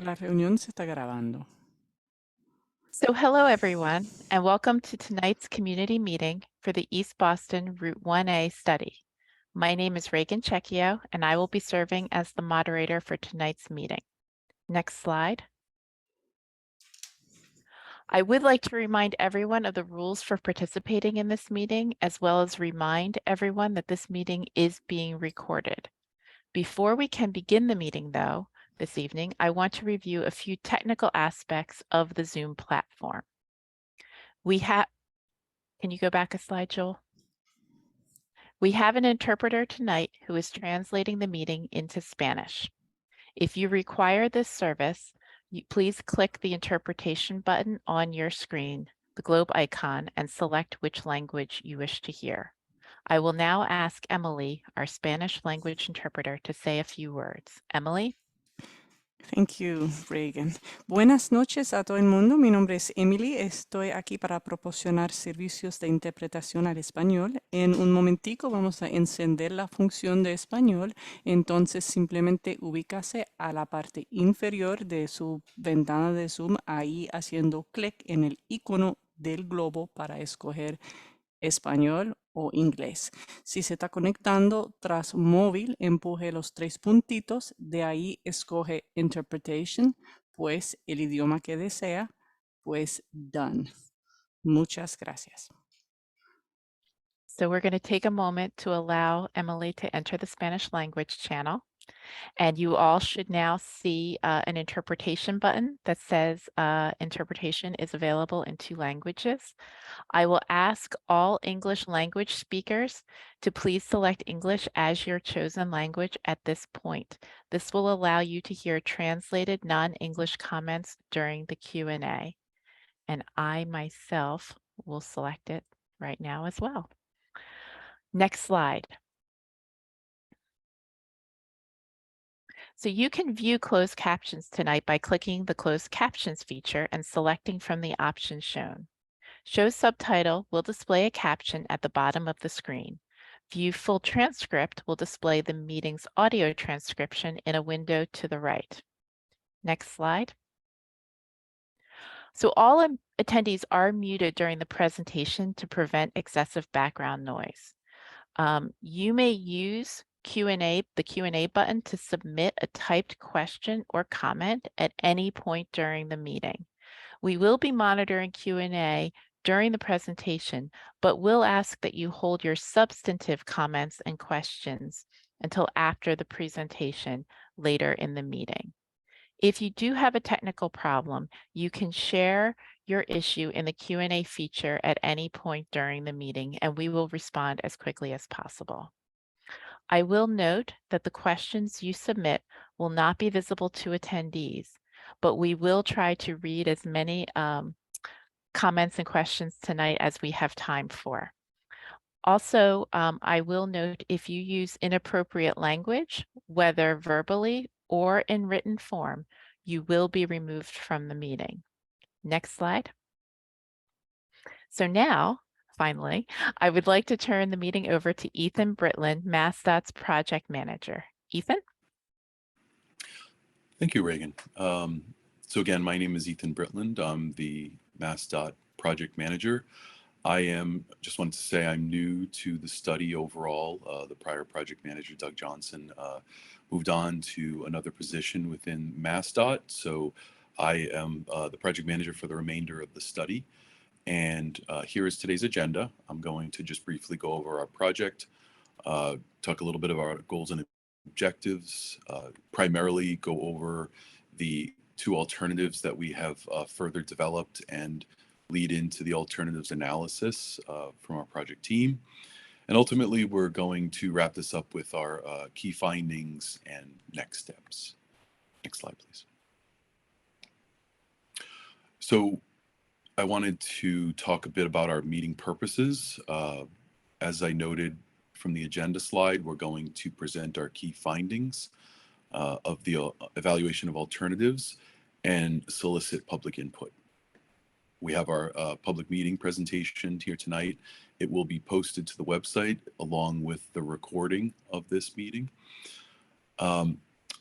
La reunión se está grabando. So hello, everyone, and welcome to tonight's community meeting for the East Boston Route 1A study. My name is Reagan Checchio, and I will be serving as the moderator for tonight's meeting. Next slide. I would like to remind everyone of the rules for participating in this meeting, as well as remind everyone that this meeting is being recorded. Before we can begin the meeting, though, this evening, I want to review a few technical aspects of the Zoom platform. Can you go back a slide, Joel? We have an interpreter tonight who is translating the meeting into Spanish. If you require this service, please click the interpretation button on your screen, the globe icon, and select which language you wish to hear. I will now ask Emily, our Spanish language interpreter, to say a few words. Emily? Thank you, Reagan. Buenas noches a todo el mundo. Mi nombre es Emily. Estoy aquí para proporcionar servicios de interpretación al español. En un momentico vamos a encender la función de español. Entonces simplemente ubícase a la parte inferior de su ventana de Zoom, ahí haciendo clic en el icono del globo para escoger español o inglés. Si se está conectando tras móvil, empuje los tres puntitos, de ahí escoge Interpretation, pues el idioma que desea, pues Done. Muchas gracias. So we're going to take a moment to allow Emily to enter the Spanish language channel. And you all should now see an interpretation button that says interpretation is available in 2 languages. I will ask all English language speakers to please select English as your chosen language at this point. This will allow you to hear translated non-English comments during the Q&A. And I myself will select it right now as well. Next slide. So you can view closed captions tonight by clicking the closed captions feature and selecting from the options shown. Show subtitle will display a caption at the bottom of the screen. View full transcript will display the meeting's audio transcription in a window to the right. Next slide. So all attendees are muted during the presentation to prevent excessive background noise. You may use the Q&A button to submit a typed question or comment at any point during the meeting. We will be monitoring Q&A during the presentation, but we'll ask that you hold your substantive comments and questions until after the presentation later in the meeting. If you do have a technical problem, you can share your issue in the Q&A feature at any point during the meeting, and we will respond as quickly as possible. I will note that the questions you submit will not be visible to attendees, but we will try to read as many comments and questions tonight as we have time for. Also, I will note if you use inappropriate language, whether verbally or in written form, you will be removed from the meeting. Next slide. So now, finally, I would like to turn the meeting over to Ethan Britland, MassDOT's project manager. Ethan? Thank you, Reagan. So again, my name is Ethan Britland. I'm the MassDOT project manager. Just wanted to say I'm new to the study overall. The prior project manager, Doug Johnson, moved on to another position within MassDOT. So I am the project manager for the remainder of the study. And here is today's agenda. I'm going to just briefly go over our project, talk a little bit about our goals and objectives, primarily go over the 2 alternatives that we have further developed and lead into the alternatives analysis from our project team. And ultimately, we're going to wrap this up with our key findings and next steps. Next slide, please. So I wanted to talk a bit about our meeting purposes. As I noted from the agenda slide, we're going to present our key findings of the evaluation of alternatives and solicit public input. We have our public meeting presentation here tonight. It will be posted to the website along with the recording of this meeting.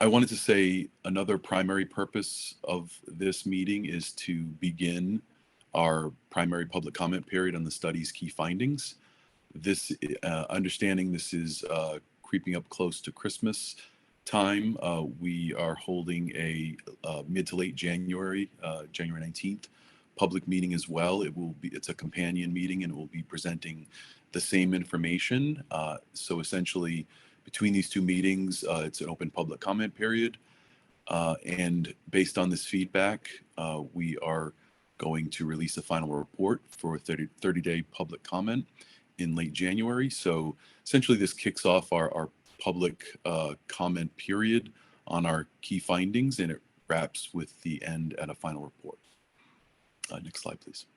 I wanted to say another primary purpose of this meeting is to begin our primary public comment period on the study's key findings. This, understanding this is creeping up close to Christmas time, we are holding a mid to late January, January 19th, public meeting as well. It's a companion meeting and it will be presenting the same information. So essentially, between these two meetings, it's an open public comment period. And based on this feedback, we are going to release a final report for 30-day public comment in late January. So essentially, this kicks off our public comment period on our key findings, and it wraps with the end at a final report. Next slide, please.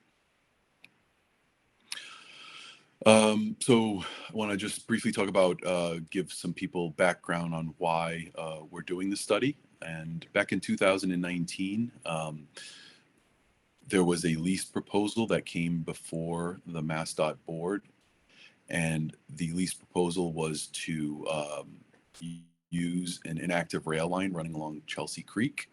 So I want to just briefly talk about, give some people background on why we're doing this study. And back in 2019, there was a lease proposal that came before the MassDOT board. And the lease proposal was to use an inactive rail line running along Chelsea Creek.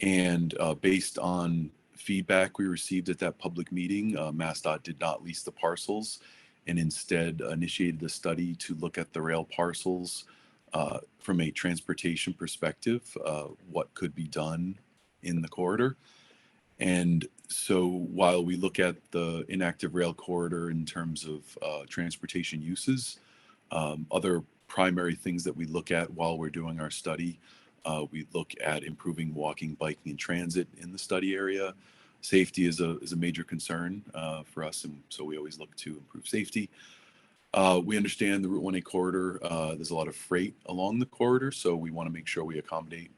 And based on feedback we received at that public meeting, MassDOT did not lease the parcels and instead initiated a study to look at the rail parcels from a transportation perspective, what could be done in the corridor. And so while we look at the inactive rail corridor in terms of transportation uses, other primary things that we look at while we're doing our study, we look at improving walking, biking, and transit in the study area. Safety is a major concern for us, and so we always look to improve safety. We understand the Route 1A corridor, there's a lot of freight along the corridor, so we want to make sure we accommodate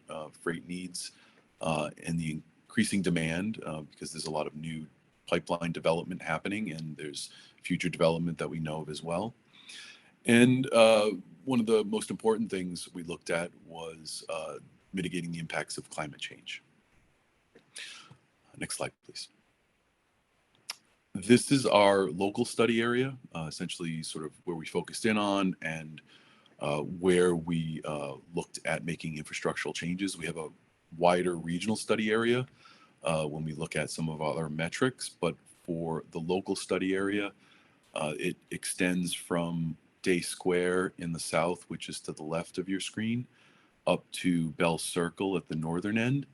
freight needs and the increasing demand because there's a lot of new pipeline development happening, and there's future development that we know of as well. And one of the most important things we looked at was mitigating the impacts of climate change. Next slide, please. This is our local study area, essentially sort of where we focused in on and where we looked at making infrastructural changes. We have a wider regional study area when we look at some of our metrics, but for the local study area, it extends from Day Square in the south, which is to the left of your screen, up to Bell Circle at the northern end.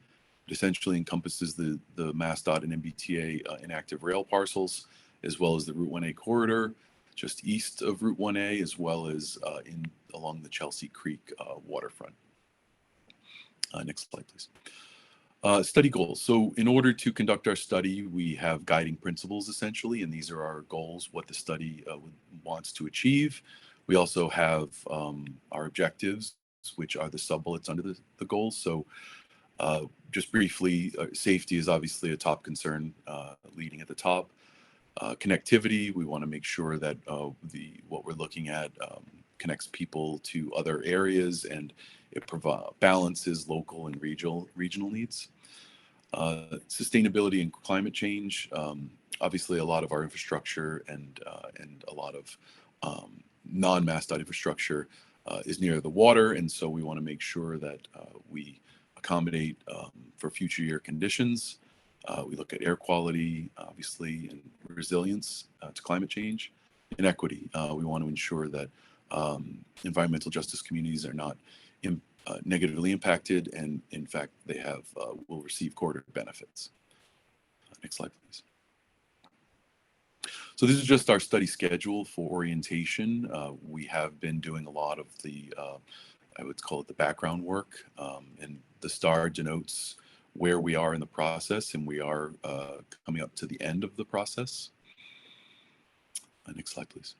It essentially encompasses the MassDOT and MBTA inactive rail parcels, as well as the Route 1A corridor, just east of Route 1A, as well as along the Chelsea Creek waterfront. Next slide, please. Study goals. So in order to conduct our study, we have guiding principles essentially, and these are our goals, what the study wants to achieve. We also have our objectives, which are the sub-bullets under the goals. So just briefly, safety is obviously a top concern, leading at the top. Connectivity, we want to make sure that what we're looking at connects people to other areas and it balances local and regional needs. Sustainability and climate change. Obviously, a lot of our infrastructure and a lot of non-MassDOT infrastructure is near the water, and so we want to make sure that we accommodate for future year conditions. We look at air quality, obviously, and resilience to climate change. And equity. We want to ensure that environmental justice communities are not negatively impacted, and in fact, they will receive corridor benefits. Next slide, please. So this is just our study schedule for orientation. We have been doing a lot of the, I would call it the background work, and the star denotes where we are in the process, and we are coming up to the end of the process. Next slide, please.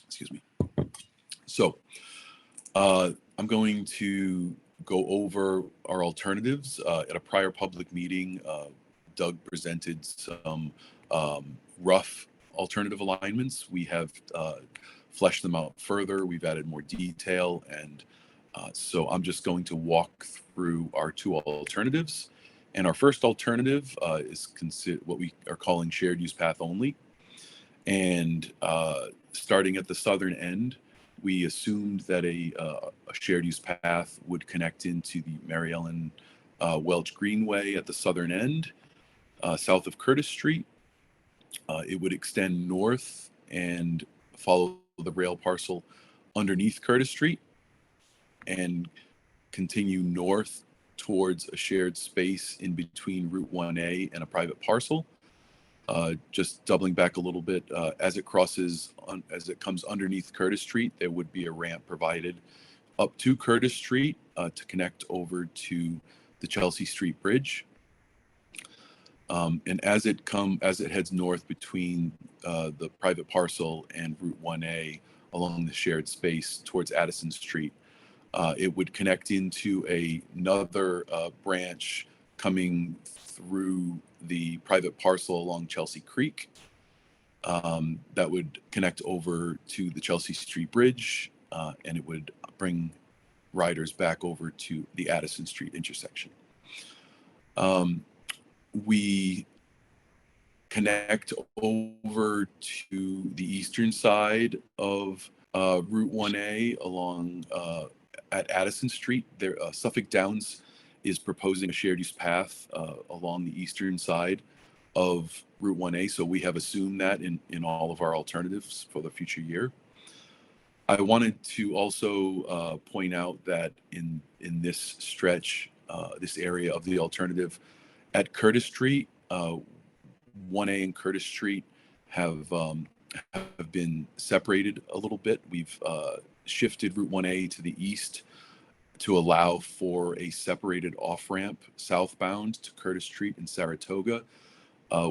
Excuse me. So I'm going to go over our alternatives. At a prior public meeting, Doug presented some rough alternative alignments. We have fleshed them out further. We've added more detail. And so I'm just going to walk through our two alternatives. And our first alternative is what we are calling shared use path only. And starting at the southern end, we assumed that a shared use path would connect into the Mary Ellen Welch Greenway at the southern end, south of Curtis Street. It would extend north and follow the rail parcel underneath Curtis Street and continue north towards a shared space in between Route 1A and a private parcel. Just doubling back a little bit, as it comes underneath Curtis Street, there would be a ramp provided up to Curtis Street to connect over to the Chelsea Street Bridge. And as it heads north between the private parcel and Route 1A along the shared space towards Addison Street, it would connect into another branch coming through the private parcel along Chelsea Creek that would connect over to the Chelsea Street Bridge, and it would bring riders back over to the Addison Street intersection. We connect over to the eastern side of Route 1A along at Addison Street. There, Suffolk Downs is proposing a shared use path along the eastern side of Route 1A. So we have assumed that in all of our alternatives for the future year. I wanted to also point out that in this stretch, this area of the alternative at Curtis Street, 1A and Curtis Street have been separated a little bit. We've shifted Route 1A to the east to allow for a separated off-ramp southbound to Curtis Street in Saratoga.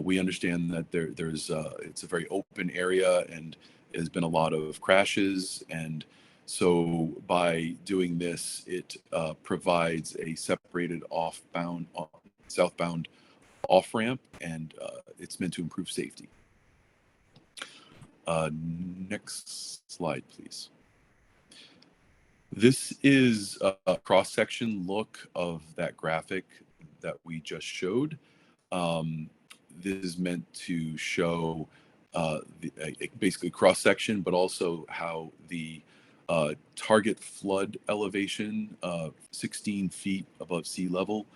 We understand that it's a very open area and there's been a lot of crashes, and so by doing this, it provides a separated southbound off-ramp, and it's meant to improve safety. Next slide, please. This is a cross-section look of that graphic that we just showed. This is meant to show basically cross-section, but also how the target flood elevation, 16 feet above sea level.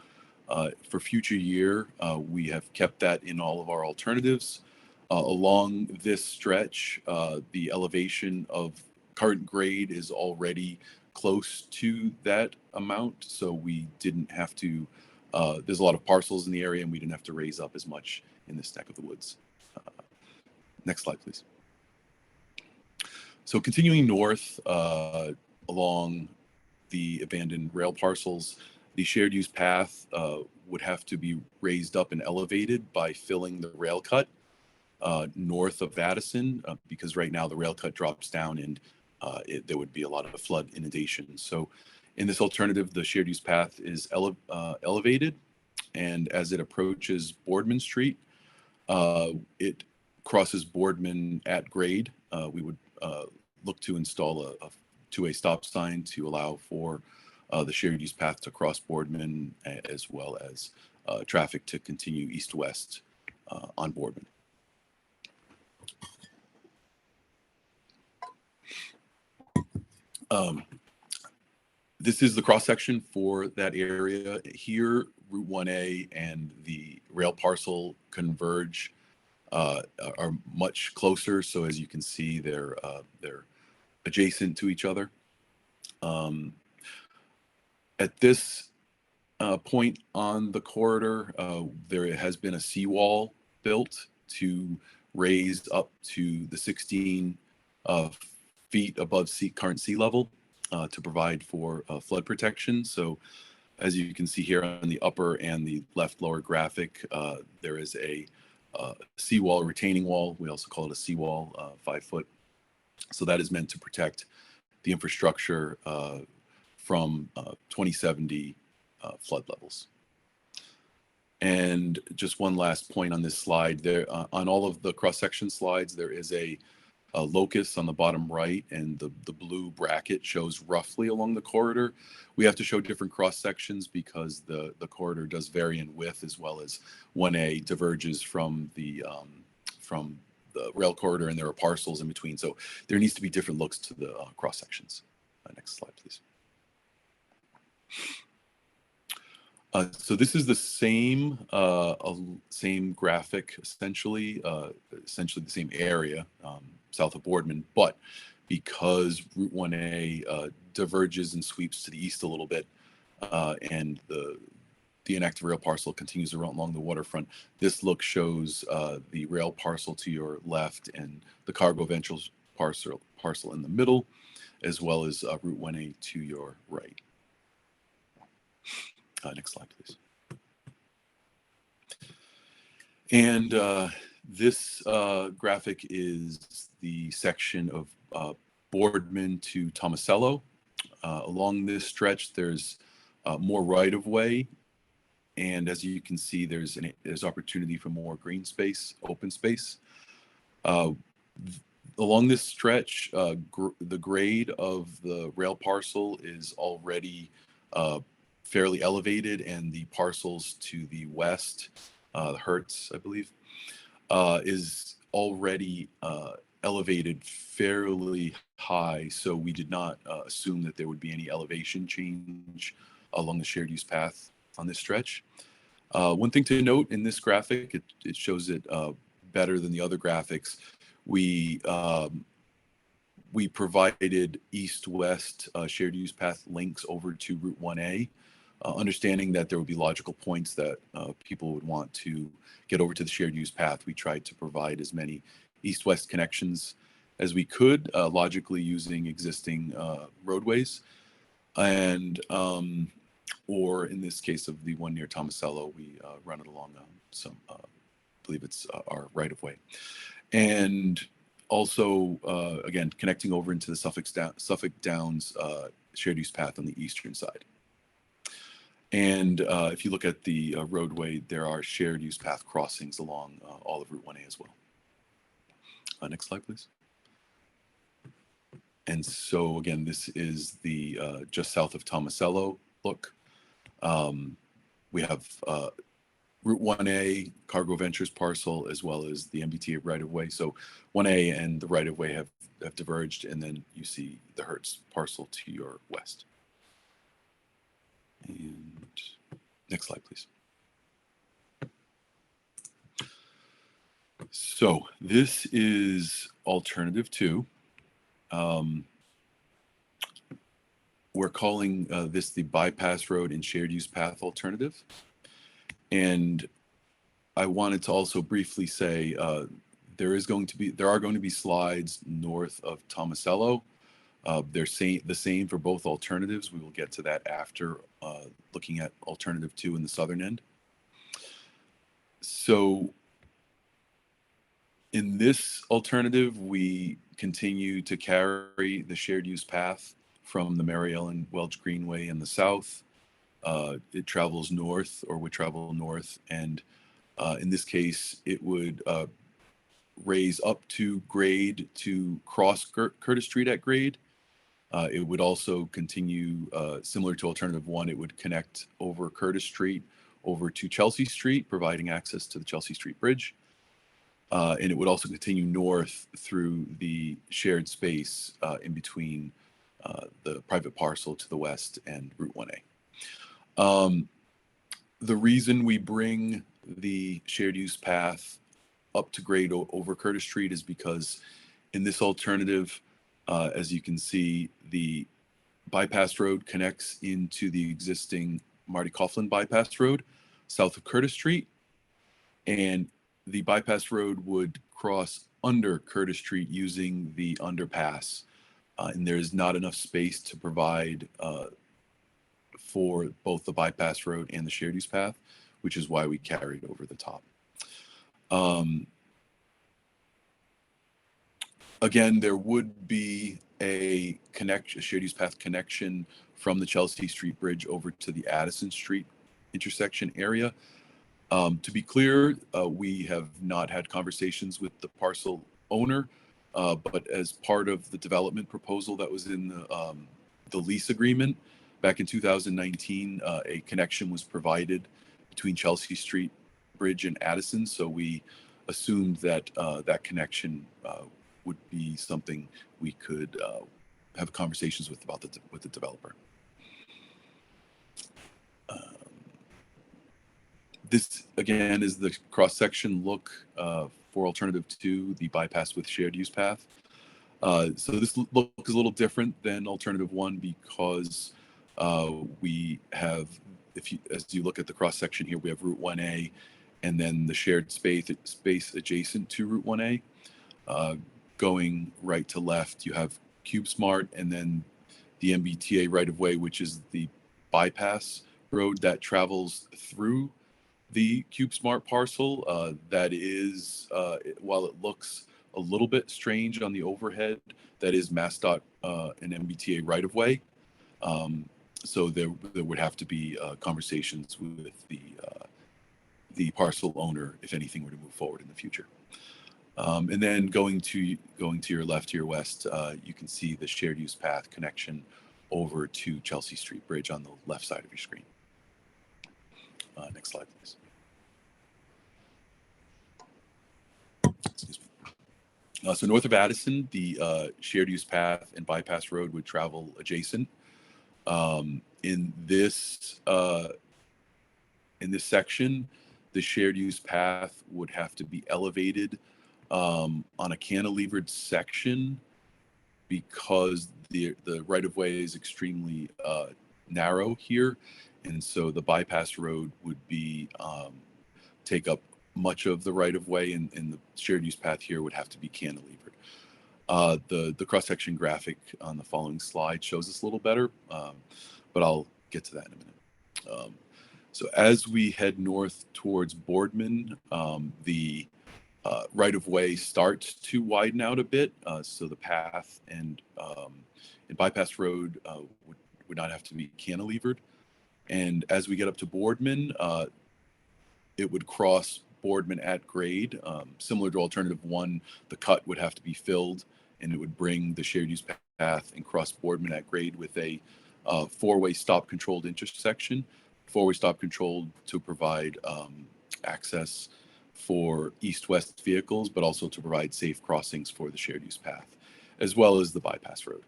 For future year, we have kept that in all of our alternatives. Along this stretch, the elevation of current grade is already close to that amount, so we didn't have to, there's a lot of parcels in the area and we didn't have to raise up as much in this neck of the woods. Next slide, please. So continuing north along the abandoned rail parcels, the shared use path would have to be raised up and elevated by filling the rail cut north of Addison, because right now the rail cut drops down and there would be a lot of flood inundation. So in this alternative, the shared use path is elevated, and as it approaches Boardman Street, it crosses Boardman at grade. We would look to install a two-way stop sign to allow for the shared use path to cross Boardman, as well as traffic to continue east-west on Boardman. This is the cross-section for that area. Here, Route 1A and the rail parcel converge, are much closer. So as you can see, they're adjacent to each other. At this point on the corridor, there has been a seawall built to raise up to the 16 feet above current sea level to provide for flood protection. So as you can see here on the upper and the left lower graphic, there is a seawall, retaining wall. We also call it a seawall, 5 foot. So that is meant to protect the infrastructure from 2070 flood levels. And just one last point on this slide, there on all of the cross-section slides, there is a locus on the bottom right, and the blue bracket shows roughly along the corridor. We have to show different cross-sections because the corridor does vary in width, as well as 1A diverges from the rail corridor, and there are parcels in between. So there needs to be different looks to the cross sections. Next slide, please. So this is the same same graphic, essentially the same area south of Boardman, but because Route 1A diverges and sweeps to the east a little bit, and the inactive rail parcel continues along the waterfront, this look shows the rail parcel to your left and the cargo ventures parcel in the middle, as well as Route 1A to your right. Next slide, please. And this graphic is the section of Boardman to Tomasello. Along this stretch, there's more right-of-way, and as you can see, there's opportunity for more green space, open space. Along this stretch, the grade of the rail parcel is already fairly elevated, and the parcels to the west, the Hertz, I believe, is already elevated fairly high. So we did not assume that there would be any elevation change along the shared use path on this stretch. One thing to note in this graphic, it shows it better than the other graphics. We provided east-west shared use path links over to Route 1A, understanding that there would be logical points that people would want to get over to the shared use path. We tried to provide as many east-west connections as we could, logically using existing roadways. And, or in this case of the one near Tomasello, we run it along some, I believe it's our right-of-way. And also, again, connecting over into the Suffolk Downs shared use path on the eastern side. And if you look at the roadway, there are shared use path crossings along all of Route 1A as well. Next slide, please. And so again, this is the just south of Tomasello look. We have Route 1A Cargo Ventures parcel, as well as the MBTA right-of-way. So 1A and the right-of-way have diverged, and then you see the Hertz parcel to your west. And next slide, please. So this is alternative 2. We're calling this the bypass road and shared use path alternative. And I wanted to also briefly say there are going to be slides north of Tomasello. They're the same for both alternatives. We will get to that after looking at alternative 2 in the southern end. So in this alternative, we continue to carry the shared use path from the Mary Ellen Welch Greenway in the south. It travels north, or would travel north, and in this case, it would raise up to grade to cross Curtis Street at grade. It would also continue similar to alternative 1. It would connect over Curtis Street over to Chelsea Street, providing access to the Chelsea Street Bridge. And it would also continue north through the shared space in between the private parcel to the west and Route 1A. The reason we bring the shared use path up to grade over Curtis Street is because in this alternative, as you can see, the bypass road connects into the existing Marty Coughlin bypass road south of Curtis Street, and the bypass road would cross under Curtis Street using the underpass, and there's not enough space to provide for both the bypass road and the shared use path, which is why we carried over the top. Again, there would be a shared use path connection from the Chelsea Street Bridge over to the Addison Street intersection area. To be clear, we have not had conversations with the parcel owner, but as part of the development proposal that was in the lease agreement back in 2019, a connection was provided between Chelsea Street Bridge and Addison. So we assumed that that connection would be something we could have conversations with the developer. This again is the cross-section look for alternative 2, the bypass with shared use path. So this look is a little different than alternative 1 because we have, as you look at the cross-section here, we have Route 1A and then the shared space adjacent to Route 1A. Going right to left, you have CubeSmart and then the MBTA right-of-way, which is the bypass road that travels through the CubeSmart parcel. That is, while it looks a little bit strange on the overhead, that is MassDOT and MBTA right-of-way. So there would have to be conversations with the parcel owner if anything were to move forward in the future. And then going to your left, to your west, you can see the shared use path connection over to Chelsea Street Bridge on the left side of your screen. Next slide, please. Excuse me. So north of Addison, the shared use path and bypass road would travel adjacent. In this section, the shared use path would have to be elevated on a cantilevered section because the right-of-way is extremely narrow here, and so the bypass road would be take up much of the right-of-way, and the shared use path here would have to be cantilevered. The cross-section graphic on the following slide shows this a little better, but I'll get to that in a minute. So as we head north towards Boardman, the right-of-way starts to widen out a bit, so the path and bypass road would not have to be cantilevered. And as we get up to Boardman, it would cross Boardman at grade. Similar to alternative 1, the cut would have to be filled, and it would bring the shared use path and cross Boardman at grade with a 4-way stop controlled intersection. 4-way stop controlled to provide access for east-west vehicles, but also to provide safe crossings for the shared use path, as well as the bypass road.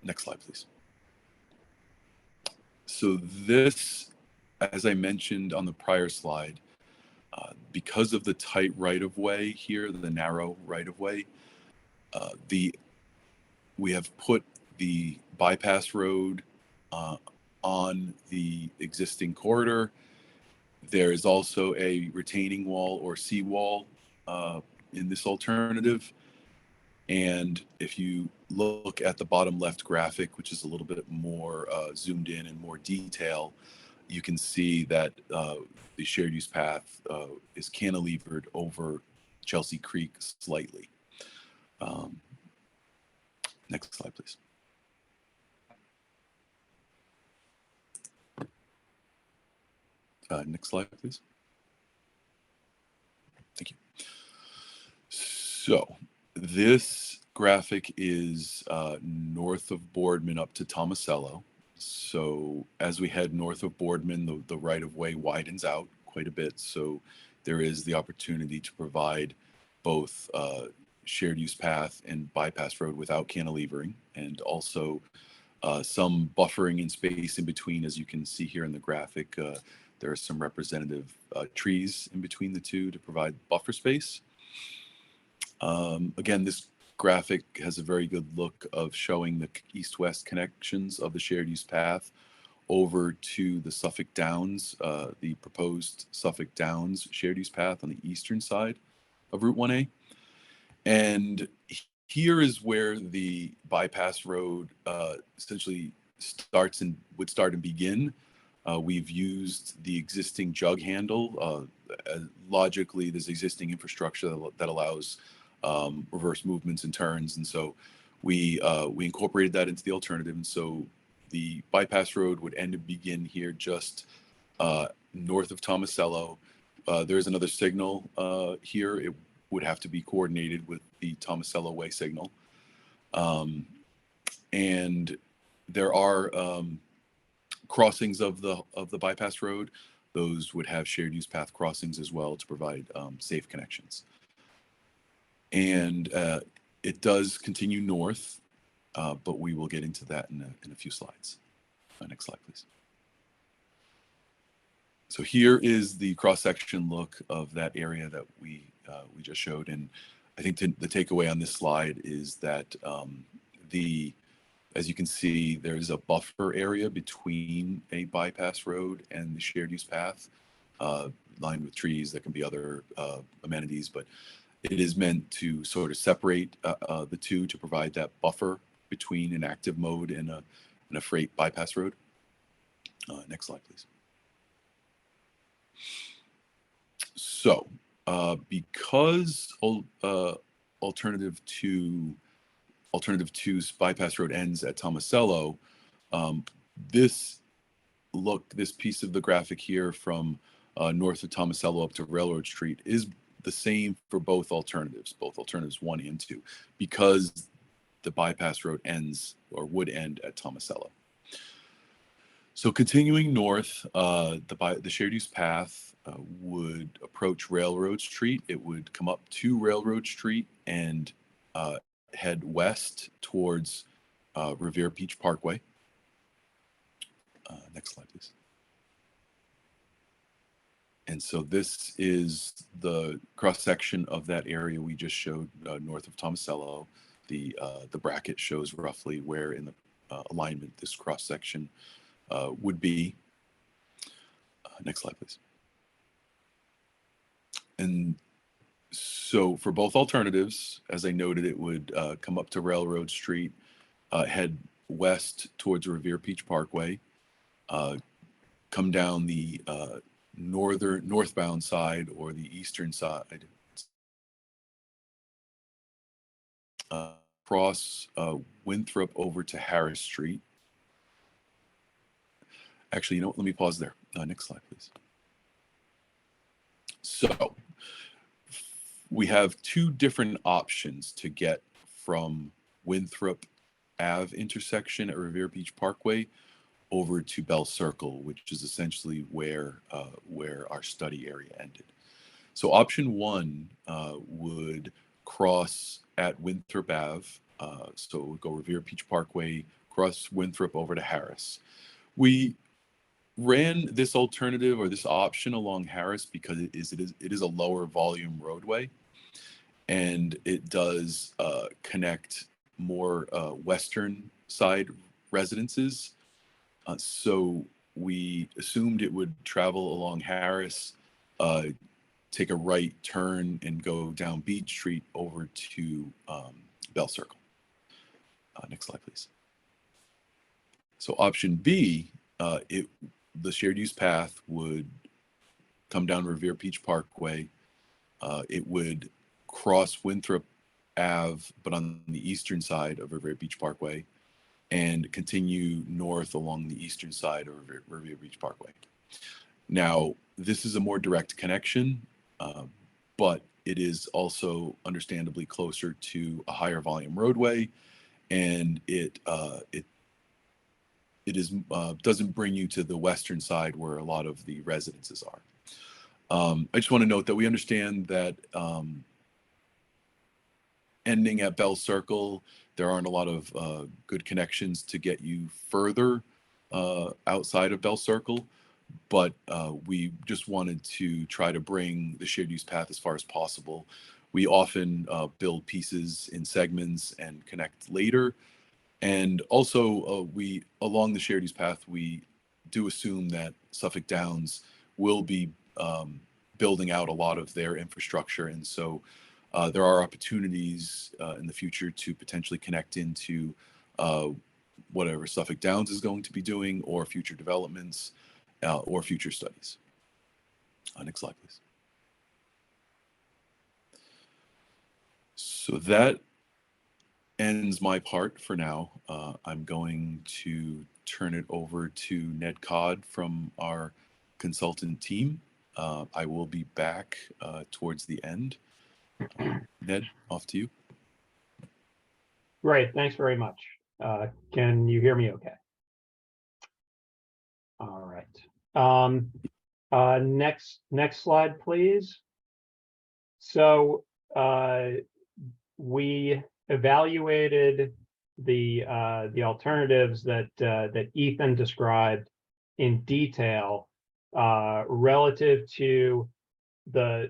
Next slide, please. So this, as I mentioned on the prior slide, because of the tight right-of-way here, the narrow right-of-way, we have put the bypass road on the existing corridor. There is also a retaining wall or seawall in this alternative. And if you look at the bottom left graphic, which is a little bit more zoomed in and more detail, you can see that the shared use path is cantilevered over Chelsea Creek slightly. Next slide, please. Next slide, please. Thank you. So this graphic is north of Boardman up to Tomasello. So as we head north of Boardman, the right-of-way widens out quite a bit. So there is the opportunity to provide both shared use path and bypass road without cantilevering, and also some buffering in space in between. As you can see here in the graphic, there are some representative trees in between the two to provide buffer space. Again, this graphic has a very good look of showing the east-west connections of the shared use path over to the Suffolk Downs, the proposed Suffolk Downs shared use path on the eastern side of Route 1A. And here is where the bypass road essentially would start and begin. We've used the existing jug handle. Logically, there's existing infrastructure that allows reverse movements and turns, and so we incorporated that into the alternative. And so the bypass road would end and begin here just north of Tomasello. There's another signal here. It would have to be coordinated with the Tomasello Way signal. And there are crossings of the bypass road those would have shared use path crossings as well to provide safe connections. And it does continue north, but we will get into that in a few slides. Next slide, please. So here is the cross-section look of that area that we just showed. And I think the takeaway on this slide is that as you can see, there's a buffer area between a bypass road and the shared use path, lined with trees. That can be other amenities, but it is meant to sort of separate the two to provide that buffer between an active mode and a freight bypass road. Next slide, please. So, because alternative 2's bypass road ends at Tomasello, this piece of the graphic here from north of Tomasello up to Railroad Street is the same for both alternatives 1 and 2, because the bypass road ends or would end at Tomasello. So continuing north, the shared use path would approach Railroad Street. It would come up to Railroad Street and head west towards Revere Beach Parkway. Next slide, please. And so this is the cross-section of that area we just showed north of Tomasello. The bracket shows roughly where in the alignment this cross-section would be. Next slide, please. And so for both alternatives, as I noted, it would come up to Railroad Street, head west towards Revere Beach Parkway, come down the northbound side or the eastern side, cross Winthrop over to Harris Street. Actually, you know what? Let me pause there. Next slide, please. So we have two different options to get from Winthrop Ave intersection at Revere Beach Parkway over to Bell Circle, which is essentially where our study area ended. So option 1 would cross at Winthrop Ave. So it would go Revere Beach Parkway, cross Winthrop over to Harris. We ran this alternative or this option along Harris because it is a lower volume roadway, and it does connect more western side residences. So we assumed it would travel along Harris, take a right turn and go down Beach Street over to Bell Circle. Next slide, please. So option B, the shared use path would come down Revere Beach Parkway. It would cross Winthrop Ave, but on the eastern side of Revere Beach Parkway, and continue north along the eastern side of Revere Beach Parkway. Now, this is a more direct connection, but it is also understandably closer to a higher volume roadway, and it doesn't bring you to the western side where a lot of the residences are. I just want to note that we understand that ending at Bell Circle, there aren't a lot of good connections to get you further outside of Bell Circle, but we just wanted to try to bring the shared use path as far as possible. We often build pieces in segments and connect later. And also, along the shared use path, we do assume that Suffolk Downs will be building out a lot of their infrastructure. And so there are opportunities in the future to potentially connect into whatever Suffolk Downs is going to be doing, or future developments, or future studies. Next slide, please. So that ends my part for now. I'm going to turn it over to Ned Codd from our consultant team. I will be back towards the end. Ned, off to you. Great, thanks very much. Can you hear me okay? All right. Next slide, please. So we evaluated the alternatives that Ethan described in detail relative to a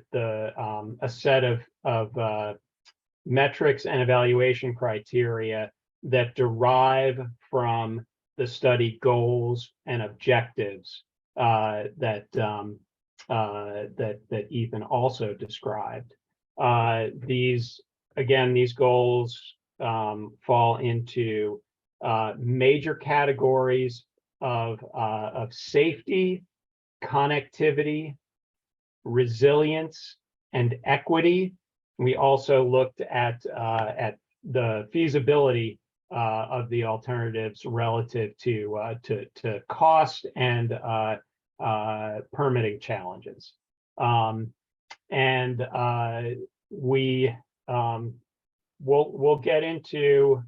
set of metrics and evaluation criteria that derive from the study goals and objectives that Ethan also described. These goals fall into major categories of safety, connectivity, resilience, and equity. We also looked at the feasibility of the alternatives relative to cost and permitting challenges. We'll get into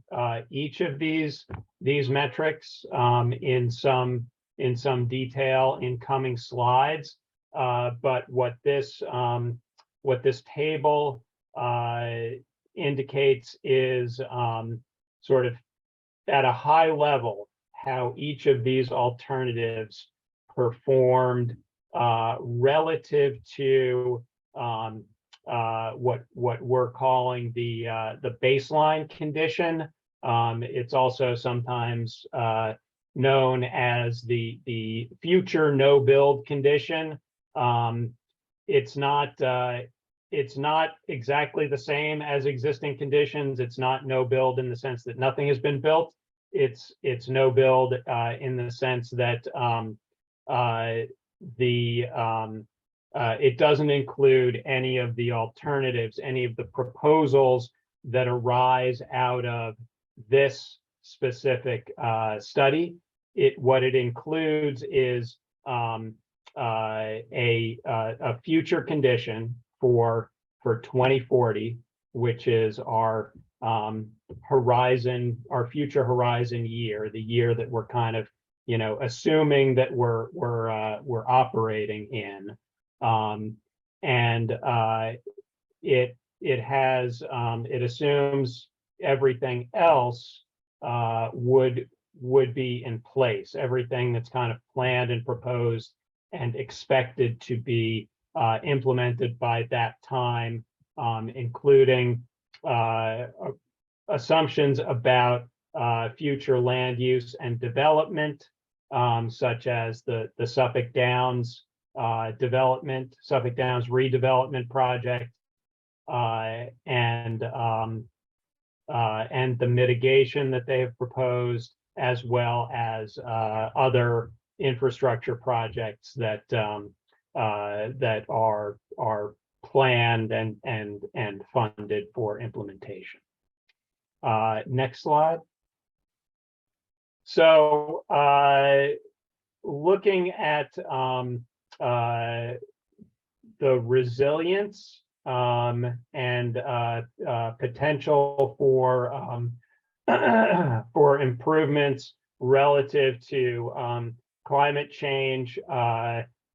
each of these metrics in some detail in coming slides. But what this table indicates is sort of at a high level how each of these alternatives performed relative to what we're calling the baseline condition. It's also sometimes known as the future no build condition. It's not exactly the same as existing conditions. It's not no build in the sense that nothing has been built. It's no build in the sense that it doesn't include any of the alternatives, any of the proposals that arise out of this specific study. What it includes is a future condition for 2040, which is our horizon, our future horizon year, the year that we're kind of, assuming that we're operating in. It assumes everything else would be in place, everything that's kind of planned and proposed and expected to be implemented by that time, including assumptions about future land use and development, such as the Suffolk Downs development, Suffolk Downs redevelopment project, and the mitigation that they have proposed, as well as other infrastructure projects that are planned and funded for implementation. Next slide. So looking at the resilience and potential for improvements relative to climate change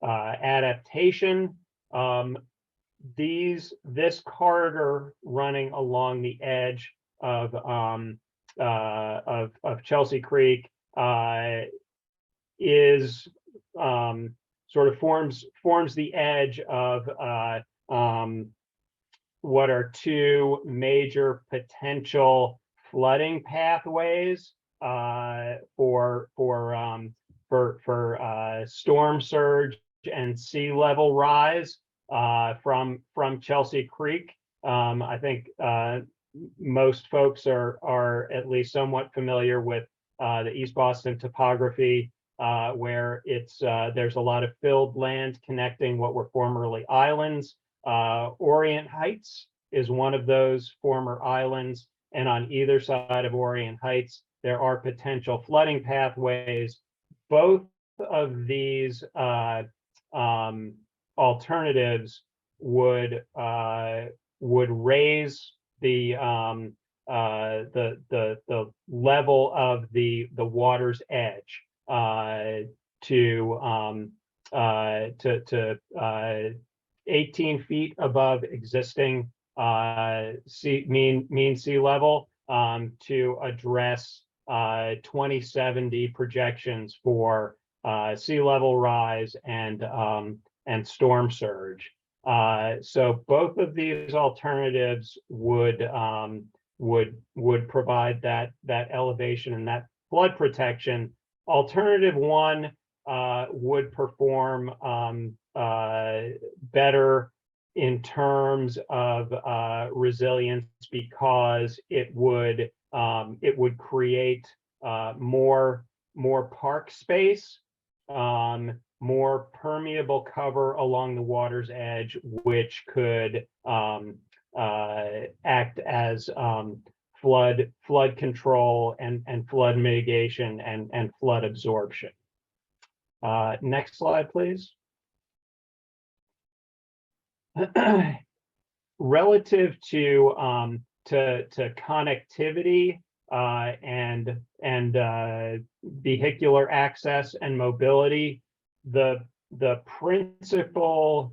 adaptation. This corridor running along the edge of Chelsea Creek is sort of forms the edge of what are two major potential flooding pathways for storm surge and sea level rise from Chelsea Creek. I think most folks are at least somewhat familiar with the East Boston topography, where there's a lot of filled land connecting what were formerly islands. Orient Heights is one of those former islands, and on either side of Orient Heights there are potential flooding pathways. Both of these alternatives would raise the level of the water's edge to to 18 feet above existing mean sea level to address 2070 projections for sea level rise and storm surge. So both of these alternatives would provide that elevation and that flood protection. Alternative one would perform better in terms of resilience because it would create more park space, more permeable cover along the water's edge, which could act as flood control and flood mitigation and flood absorption. Next slide, please. Relative to connectivity and vehicular access and mobility, the principal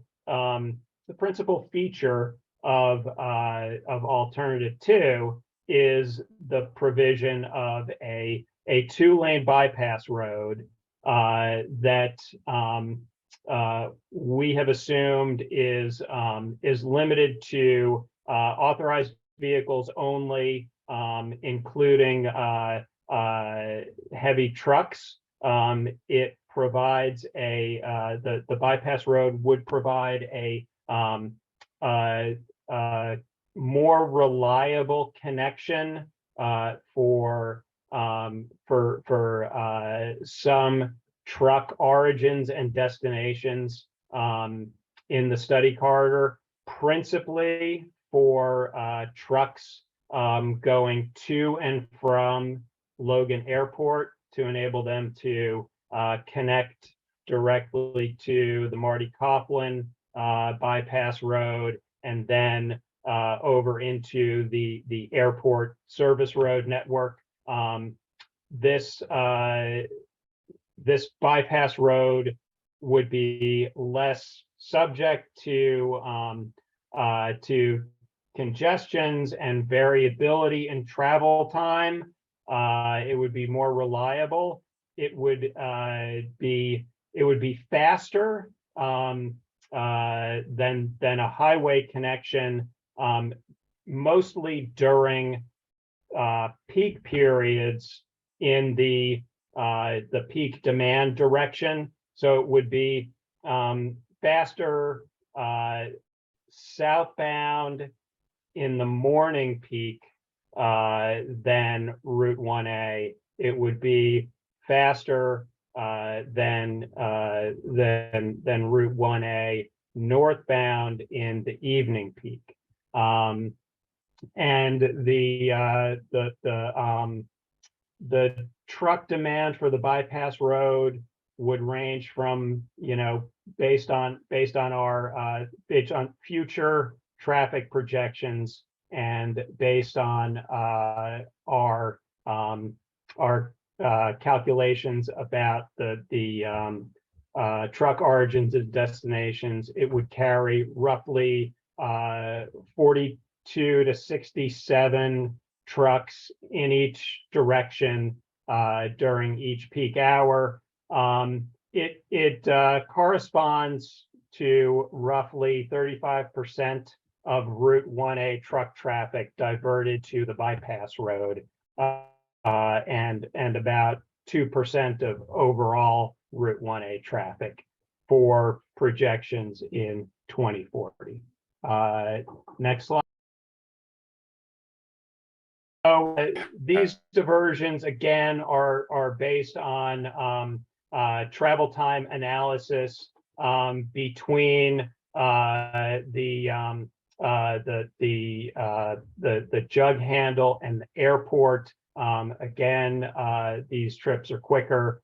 feature of alternative 2 is the provision of a 2-lane bypass road that we have assumed is limited to authorized vehicles only, including heavy trucks. It provides the bypass road would provide a more reliable connection for some truck origins and destinations in the study corridor, principally for trucks going to and from Logan Airport to enable them to connect directly to the Marty Coughlin bypass road and then over into the airport service road network. This bypass road would be less subject to congestions and variability in travel time. It would be more reliable. It would be faster than a highway connection, mostly during peak periods in the peak demand direction. So it would be faster southbound in the morning peak than Route 1A. It would be faster than Route 1A northbound in the evening peak. And the truck demand for the bypass road would range from, based on future traffic projections and based on our calculations about the truck origins and destinations, it would carry roughly 42 to 67 trucks in each direction during each peak hour. It corresponds to roughly 35% of Route 1A truck traffic diverted to the bypass road, and about 2% of overall Route 1A traffic for projections in 2040. Next slide. So these diversions again are based on travel time analysis between the jug handle and the airport. Again, these trips are quicker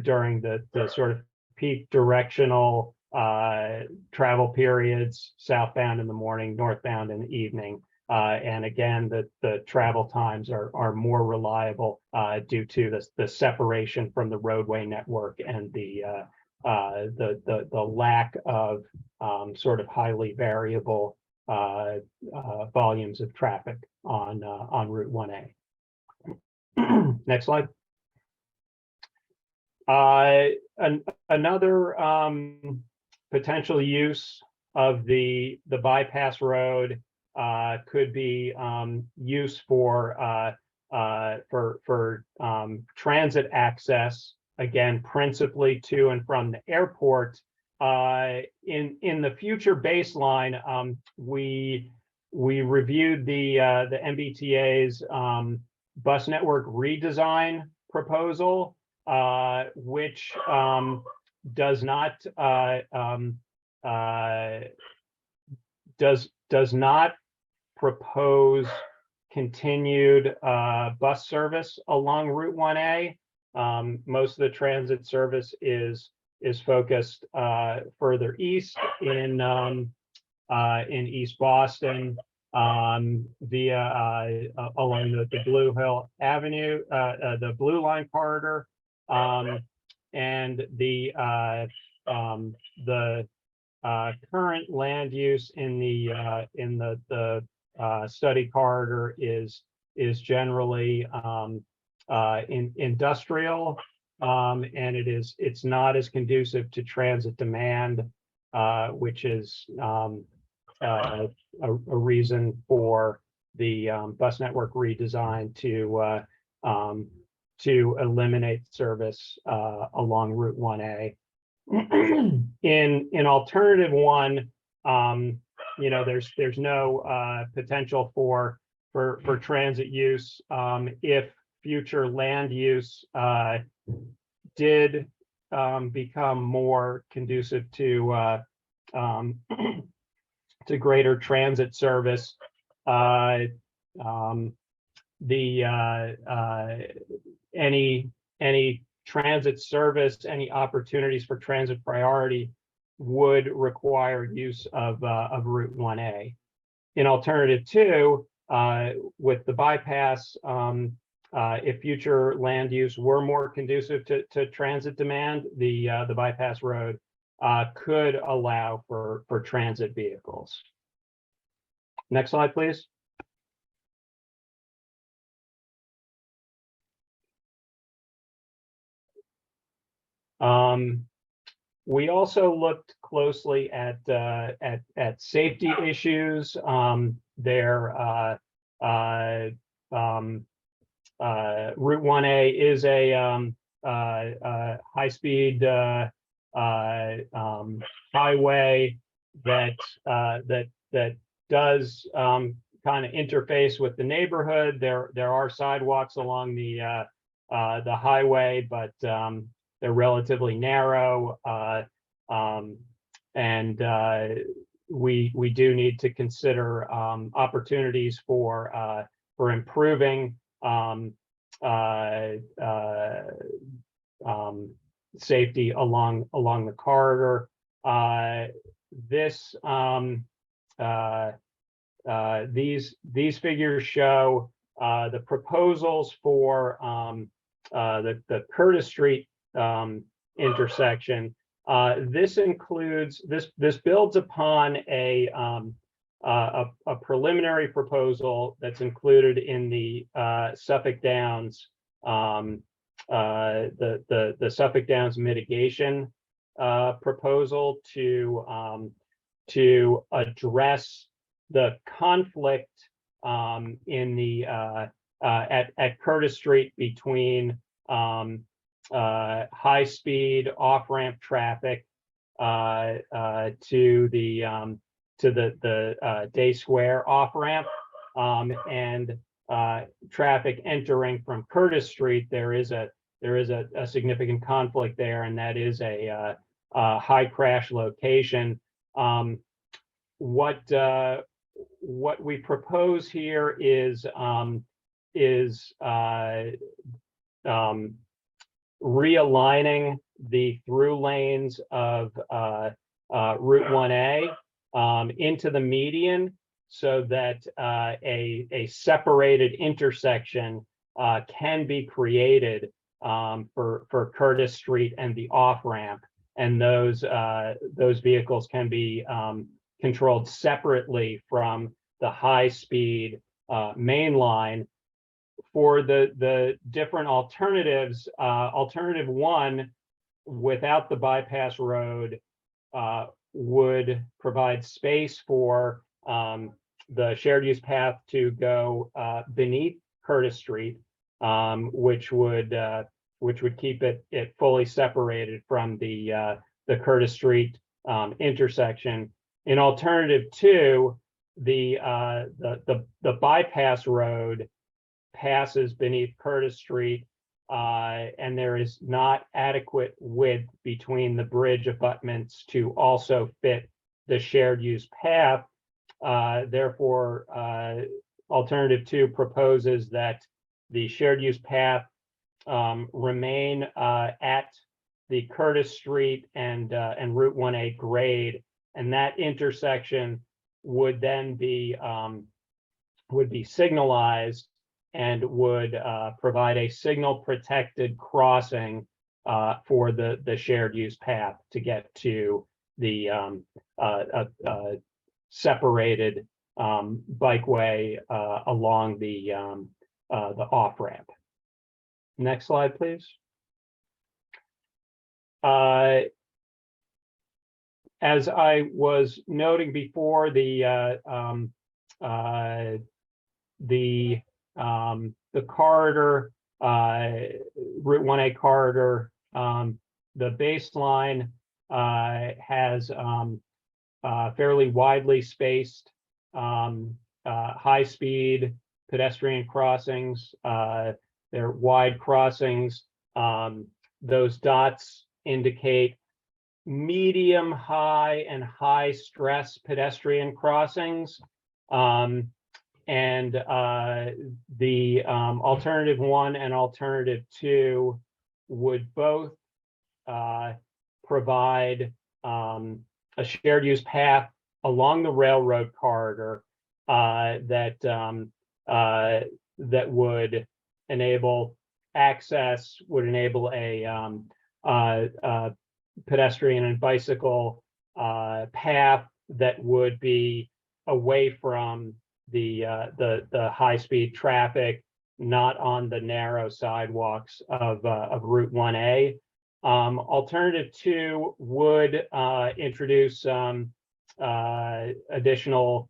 during the sort of peak directional travel periods, southbound in the morning, northbound in the evening. And again, the travel times are more reliable due to the separation from the roadway network and the lack of sort of highly variable volumes of traffic on Route 1A. Next slide. Another potential use of the bypass road could be use for transit access, again, principally to and from the airport. In the future baseline, we reviewed the MBTA's bus network redesign proposal, which does not propose continued bus service along Route 1A. Most of the transit service is focused further east in East Boston, via along the Blue Hill Avenue, the Blue Line corridor, and the current land use in the study corridor is generally industrial, and it's not as conducive to transit demand, which is a reason for the bus network redesign to eliminate service along Route 1A. In alternative one, there's no potential for transit use if future land use did become more conducive to greater transit service. Any transit service, any opportunities for transit priority would require use of Route 1A. In alternative two, with the bypass, if future land use were more conducive to transit demand, the bypass road could allow for transit vehicles. Next slide, please. We also looked closely at safety issues. Route 1A is a high-speed highway that does kind of interface with the neighborhood. There are sidewalks along the highway, but they're relatively narrow, and we do need to consider opportunities for improving safety along the corridor. These figures show the proposals for the Curtis Street intersection. This builds upon a preliminary proposal that's included in the Suffolk Downs the Suffolk Downs mitigation proposal to address the conflict in the at Curtis Street between high-speed off-ramp traffic to the Day Square off-ramp and traffic entering from Curtis Street. There is a significant conflict there, and that is a high crash location. What we propose here is realigning the through lanes of Route 1A into the median, so that a separated intersection can be created for Curtis Street and the off-ramp. and those vehicles can be controlled separately from the high-speed main line. For the different alternatives, alternative one, without the bypass road, would provide space for the shared use path to go beneath Curtis Street, which would keep it fully separated from the Curtis Street intersection. In alternative two, the bypass road passes beneath Curtis Street, and there is not adequate width between the bridge abutments to also fit the shared use path. Therefore, alternative two proposes that the shared use path remain at the Curtis Street and Route 1A grade, and that intersection would then be signalized and would provide a signal protected crossing for the shared use path to get to the separated bikeway along the off-ramp. Next slide, please. As I was noting before, the corridor, Route 1A corridor, the baseline has fairly widely spaced high-speed pedestrian crossings. They're wide crossings. Those dots indicate medium, high, and high stress pedestrian crossings. And the alternative one and alternative two would both provide a shared use path along the railroad corridor that would enable access, would enable a pedestrian and bicycle path that would be away from the high-speed traffic, not on the narrow sidewalks of Route 1A. Alternative two would introduce additional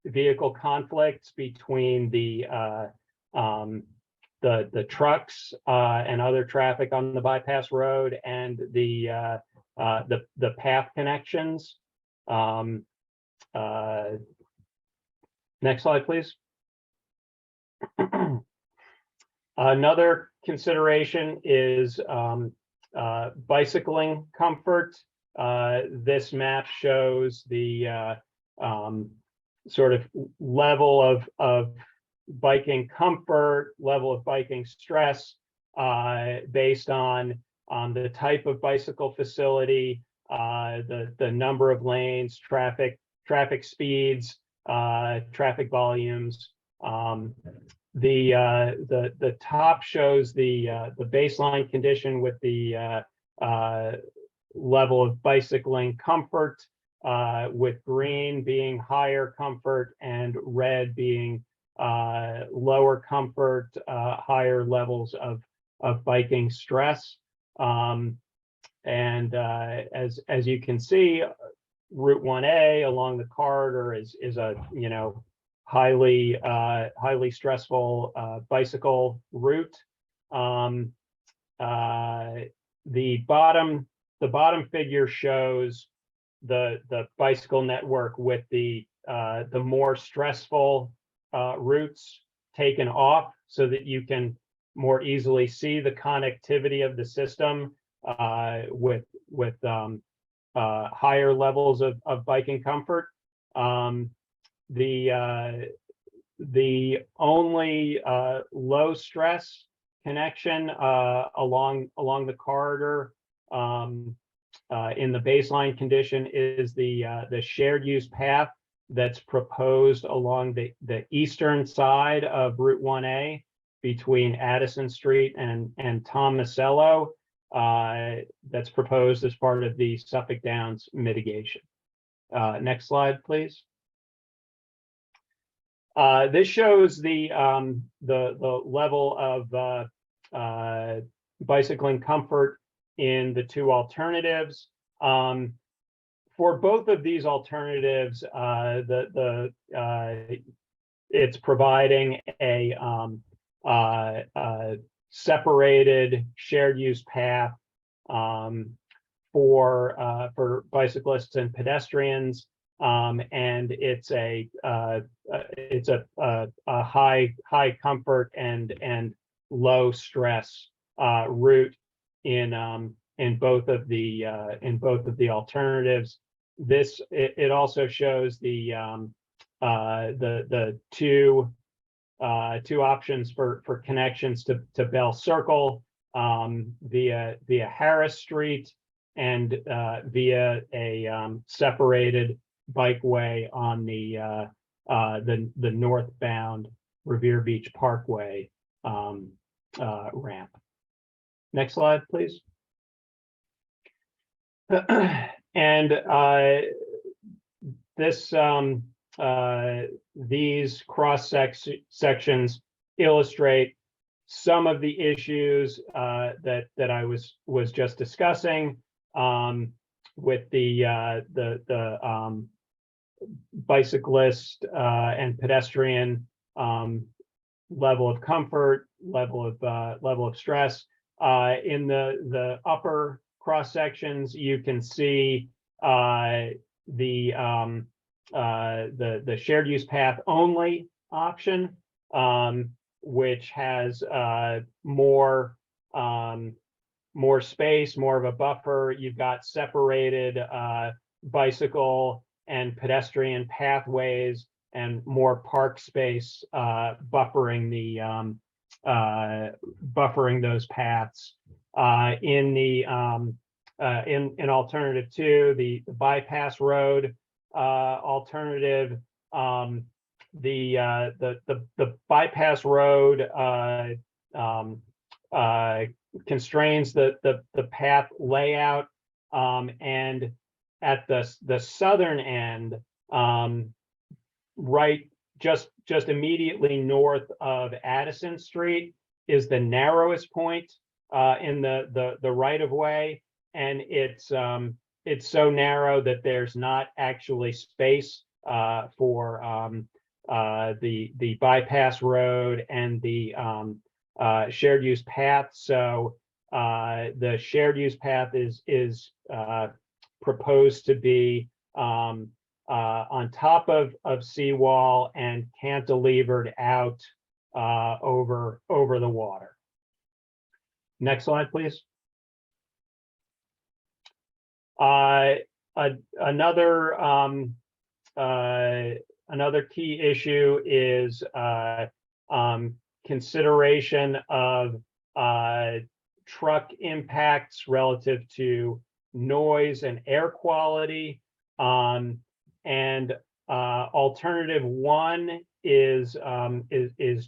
vehicle conflicts between the trucks and other traffic on the bypass road and the path connections. Next slide, please. Another consideration is bicycling comfort. This map shows the sort of level of biking comfort, level of biking stress based on the type of bicycle facility, the number of lanes, traffic speeds, traffic volumes. The top shows the baseline condition with the level of bicycling comfort, with green being higher comfort and red being lower comfort, higher levels of biking stress. And as you can see, Route 1A along the corridor is a highly stressful bicycle route. The bottom figure shows the bicycle network with the more stressful routes taken off, so that you can more easily see the connectivity of the system with higher levels of biking comfort. The only low stress connection along the corridor in the baseline condition is the shared use path that's proposed along the eastern side of Route 1A between Addison Street and Tom Masello. that's proposed as part of the Suffolk Downs mitigation. Next slide, please. This shows the level of bicycling comfort in the two alternatives. For both of these alternatives, it's providing a separated shared use path for bicyclists and pedestrians, and it's a high comfort and low stress route in both of the alternatives. It also shows the two options for connections to Bell Circle via Harris Street and via a separated bikeway on the northbound Revere Beach Parkway ramp. Next slide, please. And these cross sections illustrate some of the issues that I was just discussing with the bicyclist and pedestrian level of comfort, level of stress. In the upper cross sections, you can see the shared use path only option, which has more space, more of a buffer. You've got separated bicycle and pedestrian pathways and more park space buffering those paths. In alternative two, the bypass road alternative, the bypass road constrains the path layout, and at the southern end, right just immediately north of Addison Street, is the narrowest point in the right of way, and it's so narrow that there's not actually space for the bypass road and the shared use path. So the shared use path is proposed to be on top of seawall and cantilevered out over the water. Next slide, please. Another key issue is consideration of truck impacts relative to noise and air quality. And alternative one is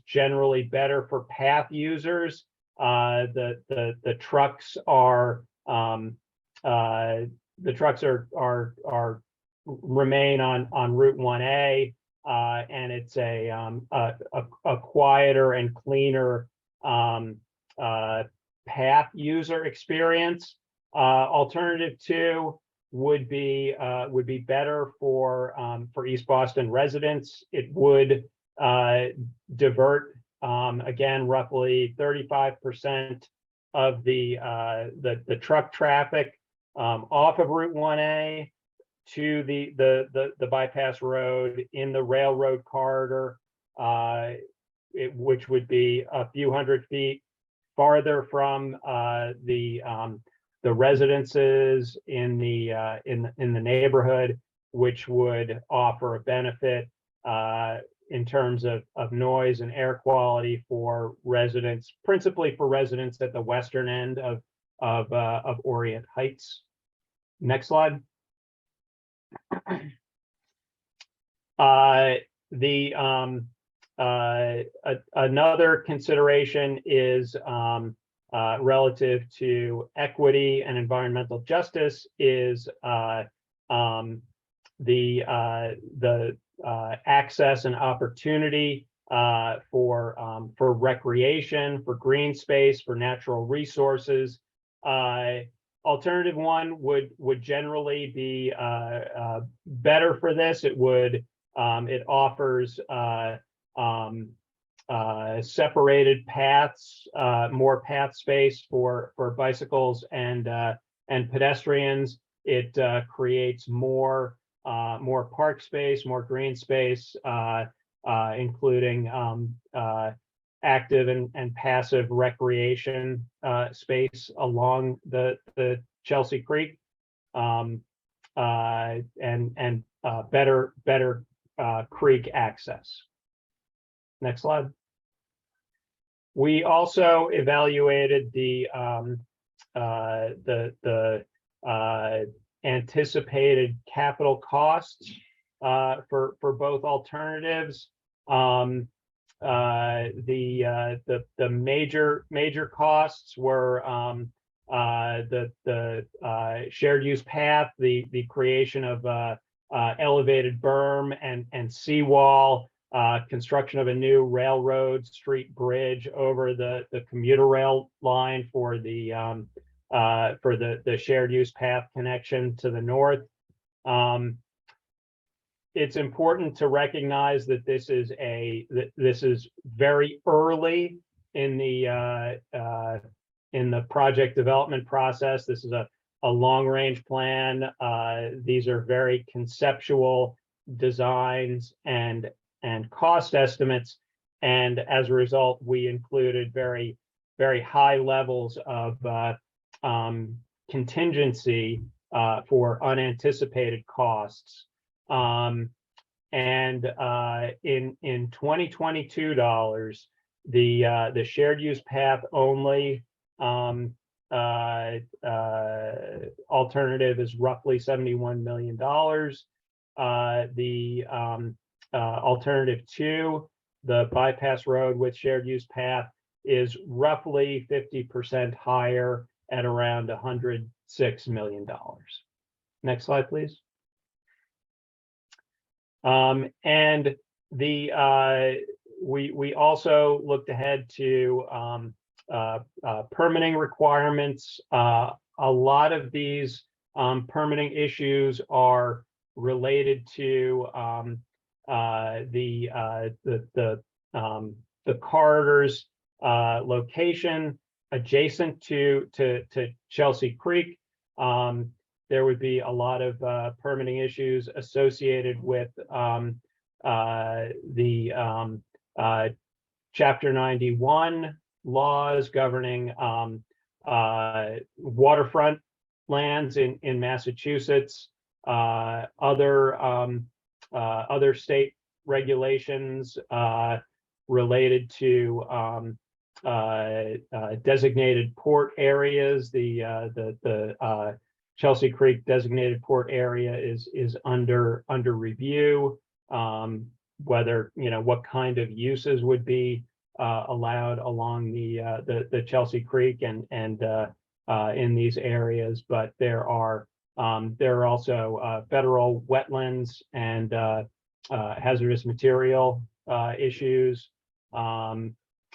generally better for path users. The trucks are remain on Route 1A, and it's a quieter and cleaner path user experience. Alternative two would be better for East Boston residents. It would divert again roughly 35% of the truck traffic off of Route 1A to the bypass road in the railroad corridor, which would be a few hundred feet farther from the residences in the neighborhood, which would offer a benefit in terms of noise and air quality for residents, principally for residents at the western end of Orient Heights. Next slide. Another consideration is relative to equity and environmental justice is the access and opportunity for recreation, for green space, for natural resources. Alternative one would generally be better for this. It offers separated paths, more path space for bicycles and pedestrians. It creates more park space, more green space, including active and passive recreation space along the Chelsea Creek, and better creek access. Next slide. We also evaluated the anticipated capital costs for both alternatives. The major costs were the shared use path, the creation of elevated berm and seawall, construction of a new railroad street bridge over the commuter rail line for the shared use path connection to the north. It's important to recognize that this is very early in the project development process. This is a long-range plan. These are very conceptual designs and cost estimates, and as a result, we included very high levels of contingency for unanticipated costs. In 2022 dollars, the shared use path only alternative is roughly $71 million. The alternative 2, the bypass road with shared use path, is roughly 50% higher at around $106 million. Next slide, please. And we also looked ahead to permitting requirements. A lot of these permitting issues are related to the corridor's location adjacent to Chelsea Creek. There would be a lot of permitting issues associated with the Chapter 91 laws governing waterfront lands in Massachusetts, other state regulations related to designated port areas. The Chelsea Creek designated port area is under review. Whether, what kind of uses would be allowed along the Chelsea Creek and in these areas, but there are also federal wetlands and hazardous material issues.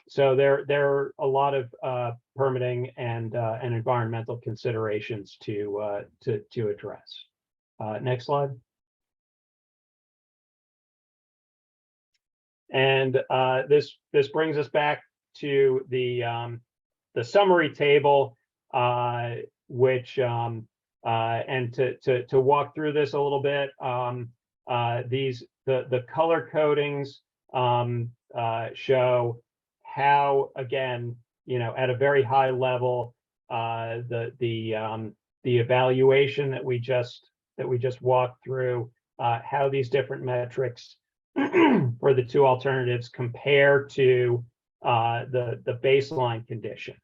So there are a lot of permitting and environmental considerations to address. Next slide. And this brings us back to the summary table, which and to walk through this a little bit. The color codings show how, again, at a very high level, the evaluation that we just walked through, how these different metrics for the two alternatives compare to the baseline condition.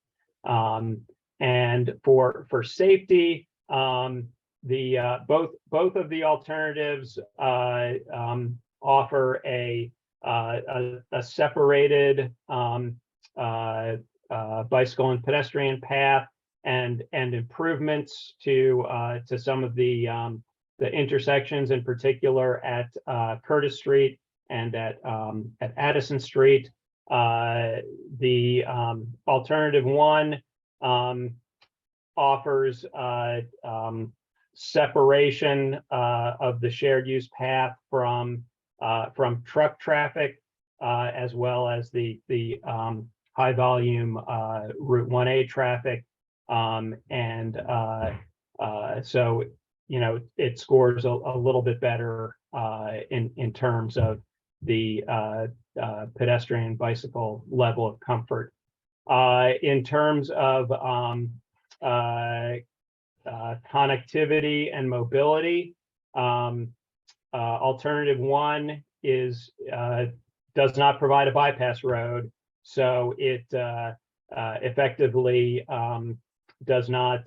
And for safety, both of the alternatives offer a separated bicycle and pedestrian path and improvements to some of the intersections, in particular at Curtis Street and at Addison Street. The alternative one offers separation of the shared use path from truck traffic, as well as the high volume Route 1A traffic. So, you know, it scores a little bit better in terms of the pedestrian bicycle level of comfort. In terms of connectivity and mobility, alternative one is does not provide a bypass road, so it effectively does not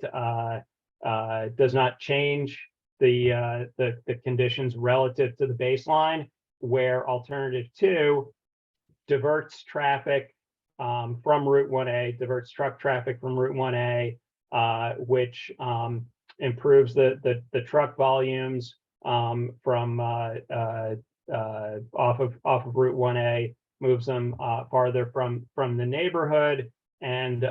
change the conditions relative to the baseline, where alternative two diverts traffic from Route 1A, diverts truck traffic from Route 1A, which improves the truck volumes from off of Route 1A, moves them farther from the neighborhood, and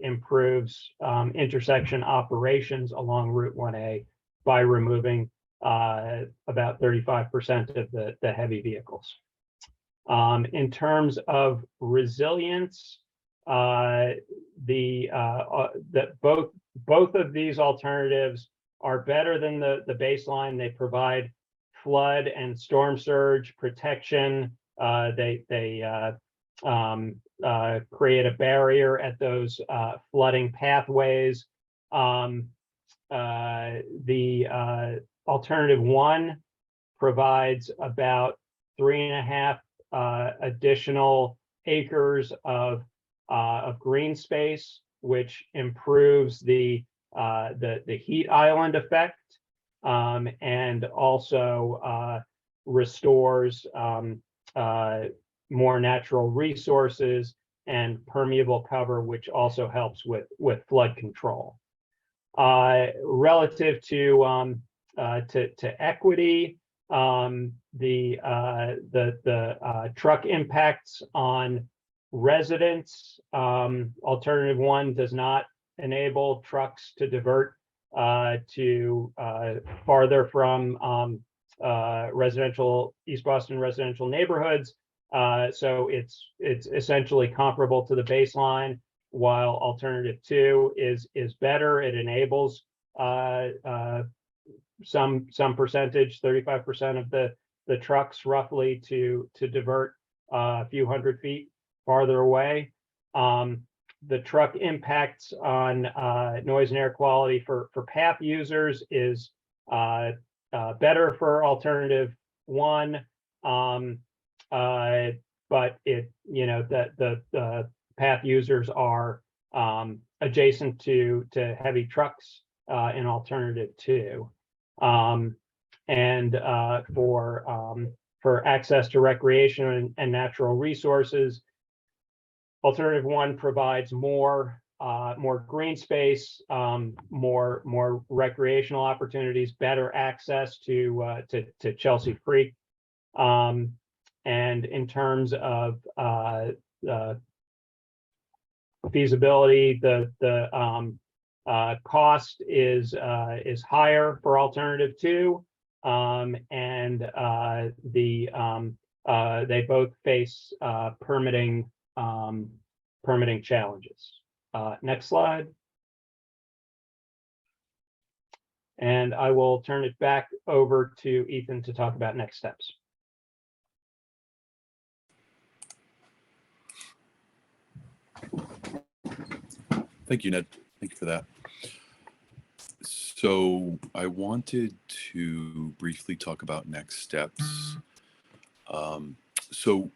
improves intersection operations along Route 1A by removing about 35% of the heavy vehicles. In terms of resilience, both of these alternatives are better than the baseline. They provide flood and storm surge protection. They create a barrier at those flooding pathways. The alternative one provides about 3.5 additional acres of green space, which improves the heat island effect, and also restores more natural resources and permeable cover, which also helps with flood control. Relative to equity, the truck impacts on residents, alternative one does not enable trucks to divert to farther from residential East Boston residential neighborhoods. So it's essentially comparable to the baseline, while alternative two is better. It enables some percentage, 35% of the trucks roughly to divert a few hundred feet farther away. The truck impacts on noise and air quality for path users is better for alternative one, but it, you know, the path users are adjacent to heavy trucks in alternative two. For access to recreation and natural resources, alternative one provides more green space, more recreational opportunities, better access to Chelsea Creek, and in terms of feasibility, the cost is higher for alternative two, and they both face permitting challenges. Next slide. And I will turn it back over to Ethan to talk about next steps. Thank you, Ned. Thank you for that. So I wanted to briefly talk about next steps. So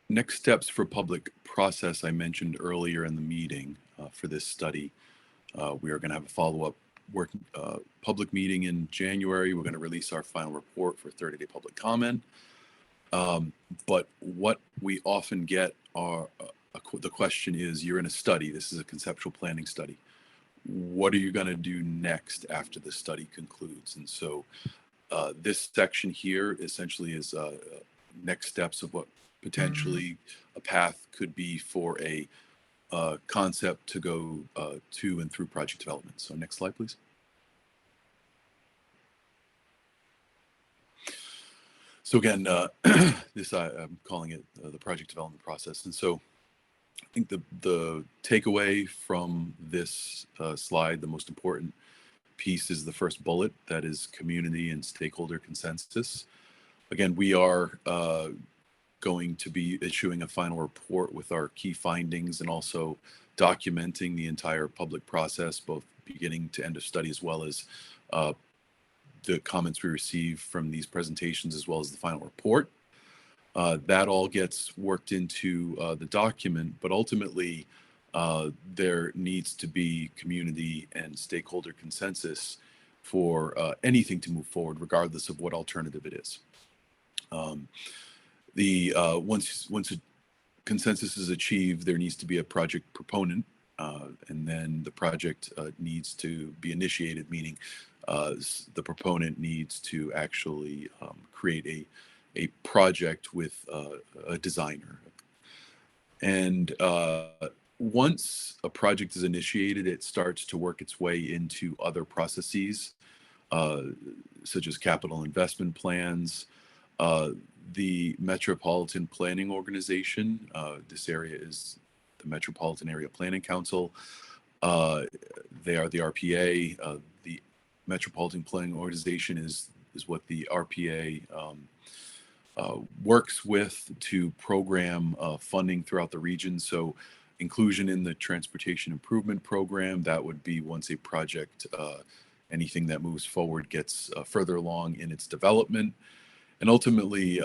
next steps for public process, I mentioned earlier in the meeting for this study. We are going to have a follow-up public meeting in January. We're going to release our final report for 30-day public comment. But what we often get are a the question is, you're in a study. This is a conceptual planning study. What are you going to do next after the study concludes? And so this section here essentially is next steps of what potentially a path could be for a concept to go to and through project development. So next slide, please. So again, I'm calling it the project development process. And so I think the takeaway from this slide, the most important piece is the first bullet, that is community and stakeholder consensus. Again, we are going to be issuing a final report with our key findings and also documenting the entire public process, both beginning to end of study, as well as the comments we receive from these presentations, as well as the final report. That all gets worked into the document, but ultimately there needs to be community and stakeholder consensus for anything to move forward, regardless of what alternative it is. Once a consensus is achieved, there needs to be a project proponent, and then the project needs to be initiated, meaning the proponent needs to actually create a project with a designer. And once a project is initiated, it starts to work its way into other processes, such as capital investment plans, the Metropolitan Planning Organization. This area is the Metropolitan Area Planning Council. They are the RPA. The Metropolitan Planning Organization is what the RPA works with to program funding throughout the region. So inclusion in the Transportation Improvement Program, that would be once a project, anything that moves forward gets further along in its development. And ultimately,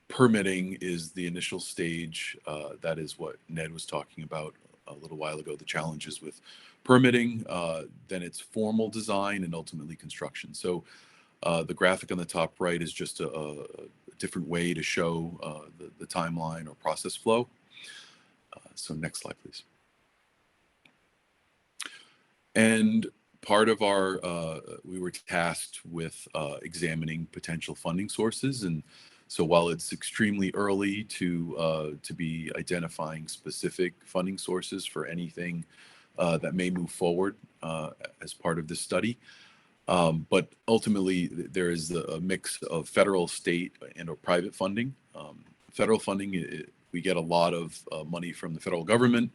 permitting is the initial stage. That is what Ned was talking about a little while ago, the challenges with permitting, then it's formal design, and ultimately construction. So the graphic on the top right is just a different way to show the timeline or process flow. So next slide, please. And part of our, we were tasked with examining potential funding sources. And so while it's extremely early to be identifying specific funding sources for anything that may move forward as part of this study, but ultimately there is a mix of federal, state, and or private funding. Federal funding, we get a lot of money from the federal government.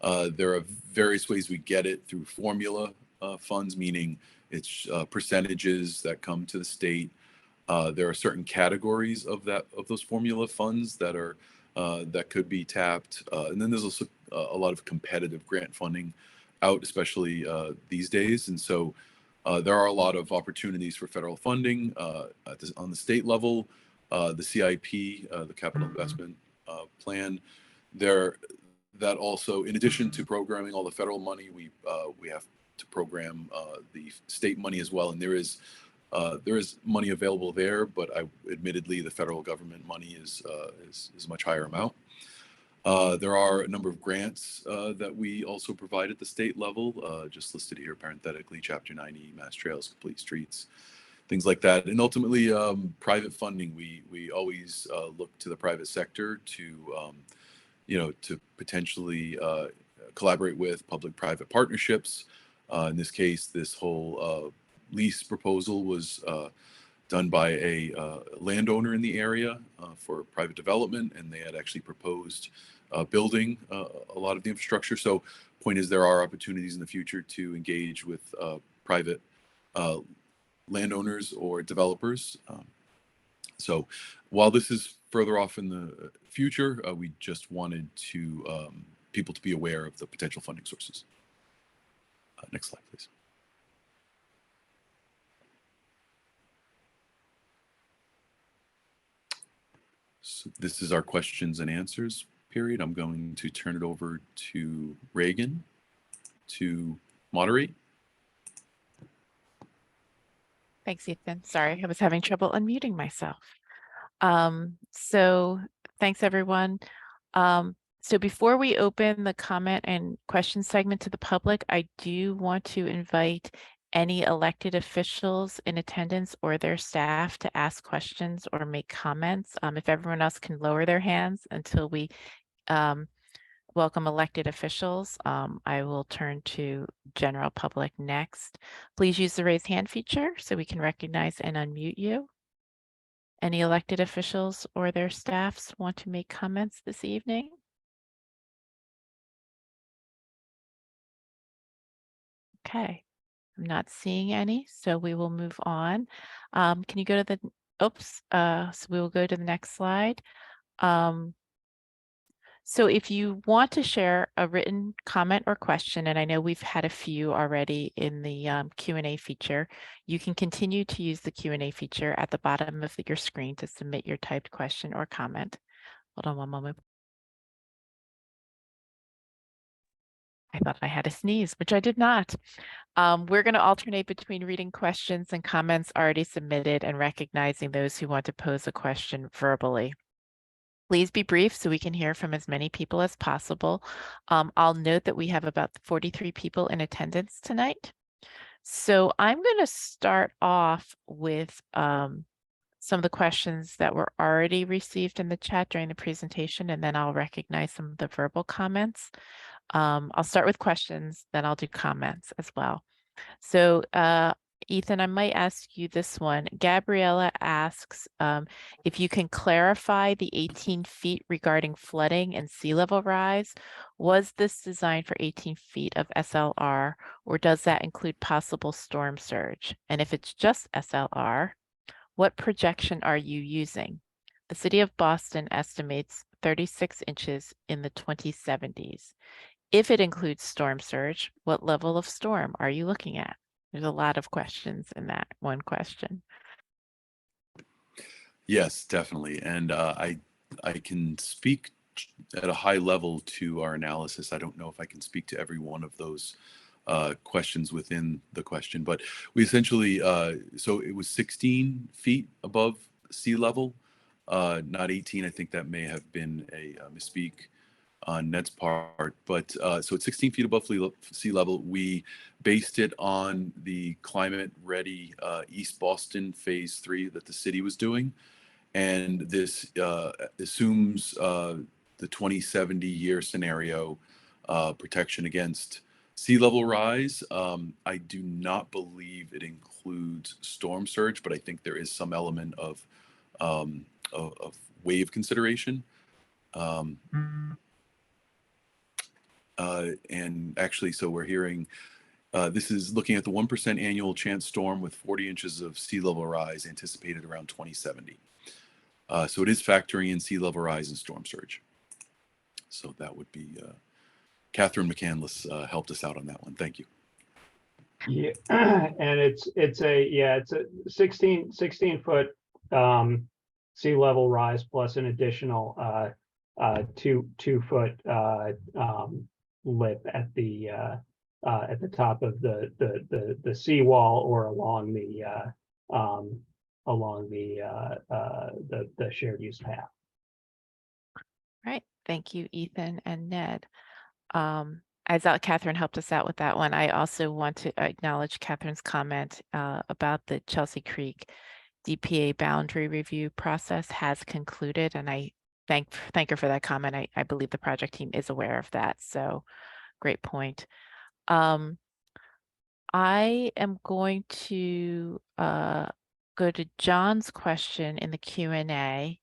There are various ways we get it through formula funds, meaning it's percentages that come to the state. There are certain categories of those formula funds that are that could be tapped, and then there's also a lot of competitive grant funding out, especially these days. And so there are a lot of opportunities for federal funding on the state level. The CIP, the Capital Investment Plan, that also, in addition to programming all the federal money, we have to program the state money as well. And there is money available there, but admittedly the federal government money is a much higher amount. There are a number of grants that we also provide at the state level, just listed here parenthetically: Chapter 90, Mass Trails, Complete Streets, things like that. And ultimately, private funding, we always look to the private sector to to potentially collaborate with public-private partnerships. In this case, this whole lease proposal was done by a landowner in the area for private development, and they had actually proposed building a lot of the infrastructure. So point is, there are opportunities in the future to engage with private landowners or developers. So while this is further off in the future, we just wanted to people to be aware of the potential funding sources. Next slide, please. So this is our questions and answers period. I'm going to turn it over to Reagan to moderate. Thanks, Ethan. Sorry, I was having trouble unmuting myself. So thanks, everyone. So before we open the comment and question segment to the public, I do want to invite any elected officials in attendance or their staff to ask questions or make comments. If everyone else can lower their hands until we welcome elected officials, I will turn to general public next. Please use the raise hand feature so we can recognize and unmute you. Any elected officials or their staffs want to make comments this evening? Okay, I'm not seeing any, so we will move on. Can you go to the, so we will go to the next slide. So if you want to share a written comment or question, and I know we've had a few already in the Q&A feature, you can continue to use the Q&A feature at the bottom of your screen to submit your typed question or comment. Hold on one moment. I thought I had a sneeze, which I did not. We're going to alternate between reading questions and comments already submitted and recognizing those who want to pose a question verbally. Please be brief so we can hear from as many people as possible. I'll note that we have about 43 people in attendance tonight. So I'm going to start off with some of the questions that were already received in the chat during the presentation, and then I'll recognize some of the verbal comments. I'll start with questions, then I'll do comments as well. So Ethan, I might ask you this one. Gabriella asks if you can clarify the 18 feet regarding flooding and sea level rise. Was this designed for 18 feet of SLR, or does that include possible storm surge? And if it's just SLR, what projection are you using? The city of Boston estimates 36 inches in the 2070s. If it includes storm surge, what level of storm are you looking at? There's a lot of questions in that one question. Yes, definitely. And I can speak at a high level to our analysis. I don't know if I can speak to every one of those questions within the question, but we essentially, so it was 16 feet above sea level, not 18. I think that may have been a misspeak on Ned's part, but so it's 16 feet above sea level. We based it on the climate ready East Boston phase 3 that the city was doing. And this assumes the 2070 year scenario protection against sea level rise. I do not believe it includes storm surge, but I think there is some element of wave consideration. And actually, so we're hearing, this is looking at the 1% annual chance storm with 40 inches of sea level rise anticipated around 2070. So it is factoring in sea level rise and storm surge. So that would be, Catherine McCandless helped us out on that one. Thank you. Yeah, and it's a 16 foot sea level rise plus an additional 2 foot lip at the top of the seawall or along the shared use path. Right. Thank you, Ethan and Ned. As Catherine helped us out with that one, I also want to acknowledge Catherine's comment about the Chelsea Creek DPA boundary review process has concluded, and I thank her for that comment. I believe the project team is aware of that, so great point. I am going to go to John's question in the Q&A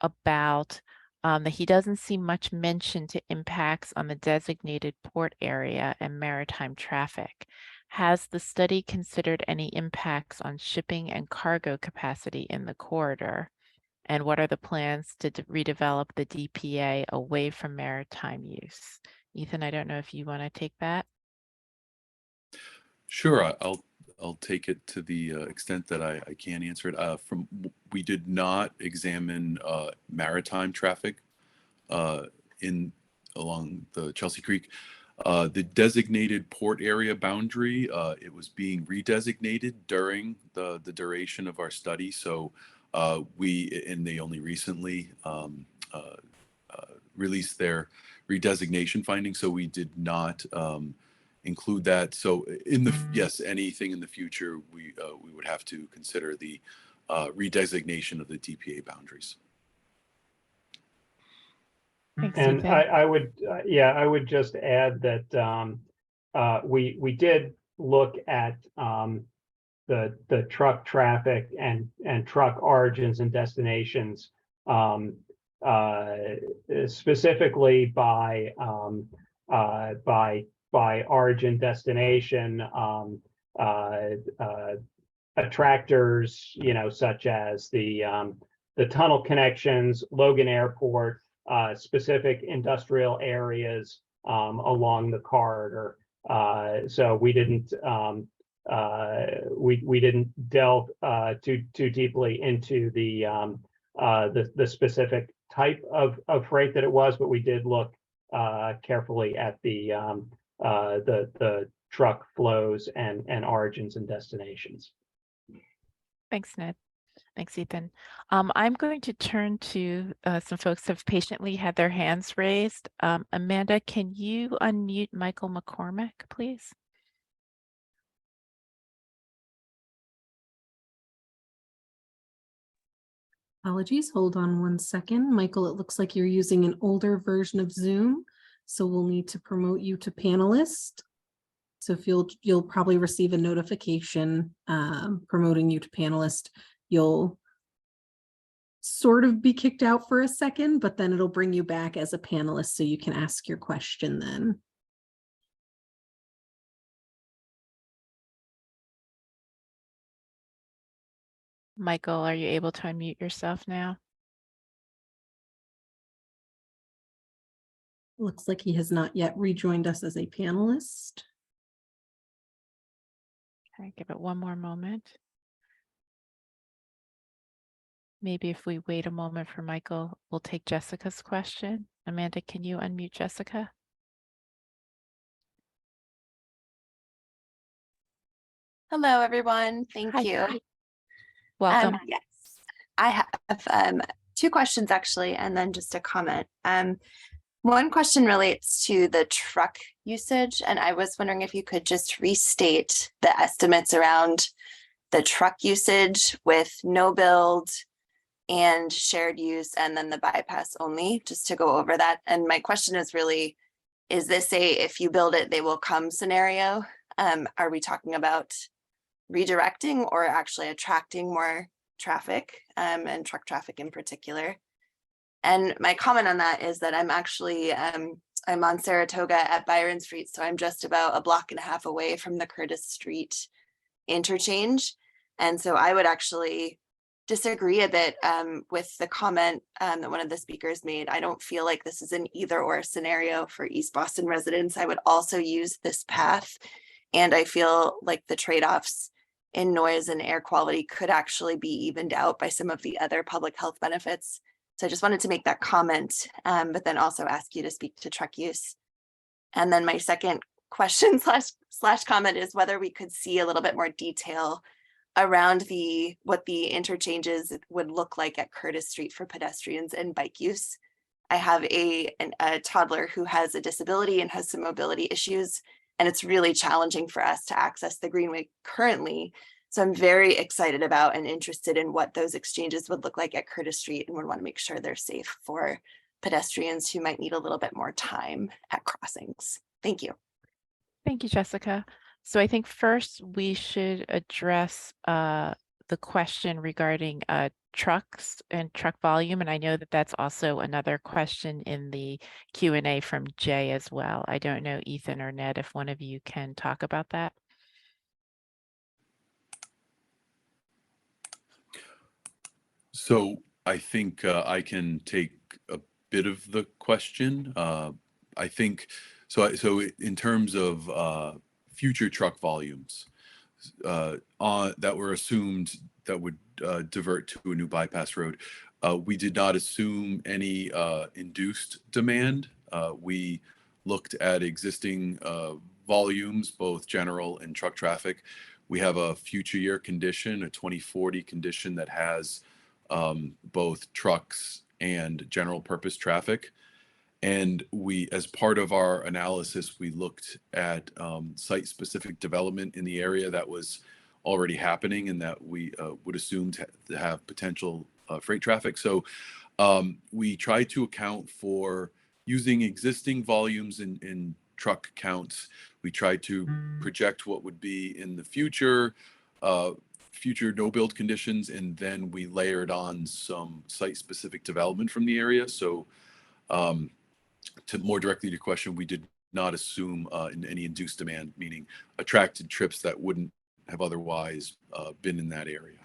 about that he doesn't see much mention to impacts on the designated port area and maritime traffic. Has the study considered any impacts on shipping and cargo capacity in the corridor? And what are the plans to redevelop the DPA away from maritime use? Ethan, I don't know if you want to take that. Sure, I'll take it to the extent that I can answer it. We did not examine maritime traffic along the Chelsea Creek. The designated port area boundary, it was being redesignated during the duration of our study. So they only recently released their redesignation findings, so we did not include that. So in the yes, anything in the future, we would have to consider the redesignation of the DPA boundaries. Thanks, And Ethan. I would, I would just add that we did look at the truck traffic and truck origins and destinations, specifically by origin destination, attractors, you know, such as the tunnel connections, Logan Airport, specific industrial areas along the corridor. So we didn't we didn't delve too deeply into the specific type of freight that it was, but we did look carefully at the truck flows and origins and destinations. Thanks, Ned. Thanks, Ethan. I'm going to turn to some folks who have patiently had their hands raised. Amanda, can you unmute Michael McCormick, please? Apologies, hold on one second. Michael, it looks like you're using an older version of Zoom, so we'll need to promote you to panelist. So if you'll probably receive a notification promoting you to panelist. You'll sort of be kicked out for a second, but then it'll bring you back as a panelist so you can ask your question then. Michael, are you able to unmute yourself now? Looks like he has not yet rejoined us as a panelist. Okay, give it one more moment. Maybe if we wait a moment for Michael, we'll take Jessica's question. Amanda, can you unmute Jessica? Hello, everyone. Thank Hi. you. Welcome. Yes, I have two questions actually, and then just a comment. One question relates to the truck usage, and I was wondering if you could just restate the estimates around the truck usage with no build and shared use, and then the bypass only, just to go over that. And my question is really, is this a if you build it, they will come scenario? Are we talking about redirecting or actually attracting more traffic and truck traffic in particular? And my comment on that is that I'm actually, I'm on Saratoga at Byron Street, so I'm just about a block and a half away from the Curtis Street interchange. And so I would actually disagree a bit with the comment that one of the speakers made. I don't feel like this is an either or scenario for East Boston residents. I would also use this path. And I feel like the trade-offs in noise and air quality could actually be evened out by some of the other public health benefits. So I just wanted to make that comment, but then also ask you to speak to truck use. And then my second question slash comment is whether we could see a little bit more detail around what the interchanges would look like at Curtis Street for pedestrians and bike use. I have a toddler who has a disability and has some mobility issues, and it's really challenging for us to access the Greenway currently. So I'm very excited about and interested in what those exchanges would look like at Curtis Street, and would want to make sure they're safe for pedestrians who might need a little bit more time at crossings. Thank you. Thank you, Jessica. So I think first we should address the question regarding trucks and truck volume. And I know that that's also another question in the Q&A from Jay as well. I don't know, Ethan or Ned, if one of you can talk about that. So I think I can take a bit of the question. I think so. So in terms of future truck volumes that were assumed that would divert to a new bypass road, we did not assume any induced demand. We looked at existing volumes, both general and truck traffic. We have a future year condition, a 2040 condition that has both trucks and general purpose traffic. And we, as part of our analysis, we looked at site-specific development in the area that was already happening and that we would assume to have potential freight traffic. So we tried to account for using existing volumes in truck counts. We tried to project what would be in the future, future no build conditions, and then we layered on some site-specific development from the area. So to more directly to your question, we did not assume in any induced demand, meaning attracted trips that wouldn't have otherwise been in that area.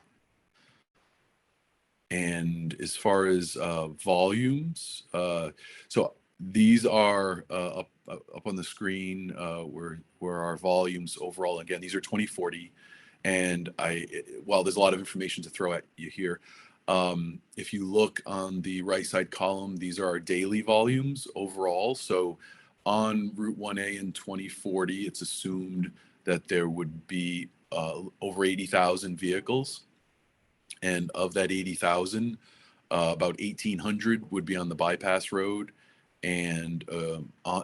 And as far as volumes, so these are up on the screen where our volumes overall. Again, these are 2040, and while there's a lot of information to throw at you here, if you look on the right side column, these are our daily volumes overall. So on Route 1A in 2040, it's assumed that there would be over 80,000 vehicles. And of that 80,000, about 1,800 would be on the bypass road, and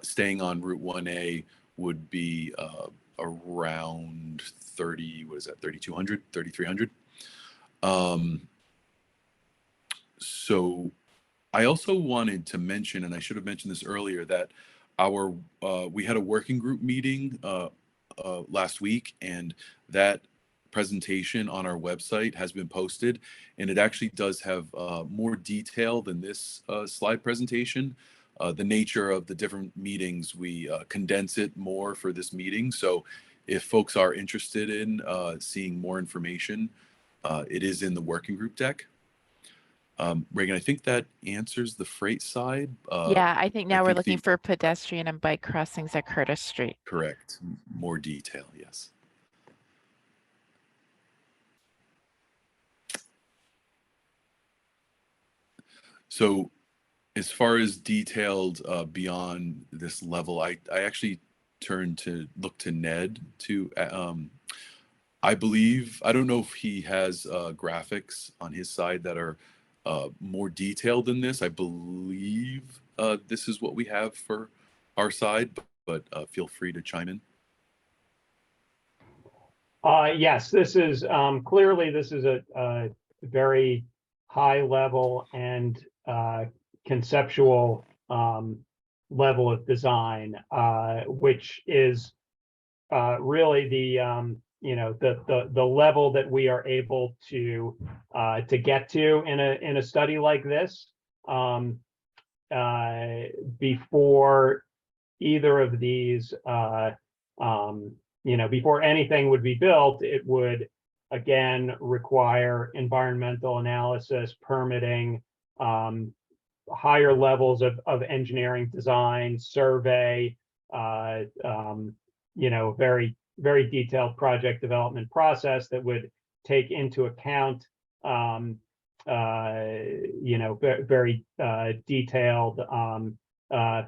staying on Route 1A would be around 3,200, 3,300. So I also wanted to mention, and I should have mentioned this earlier, that we had a working group meeting last week, and that presentation on our website has been posted, and it actually does have more detail than this slide presentation. The nature of the different meetings, we condense it more for this meeting. So if folks are interested in seeing more information, it is in the working group deck. Reagan, I think that answers the freight side. Yeah, I think now we're think looking for pedestrian and bike crossings at Curtis Street. Correct. More detail, yes. So as far as detailed beyond this level, I actually turned to look to Ned to, I believe, I don't know if he has graphics on his side that are more detailed than this. I believe this is what we have for our side, but feel free to chime in. Yes, this is clearly this is a very high level and conceptual level of design, which is really the the level that we are able to get to in a study like this. Before either of these, before anything would be built, it would again require environmental analysis, permitting, higher levels of engineering design, survey, very, very detailed project development process that would take into account, very detailed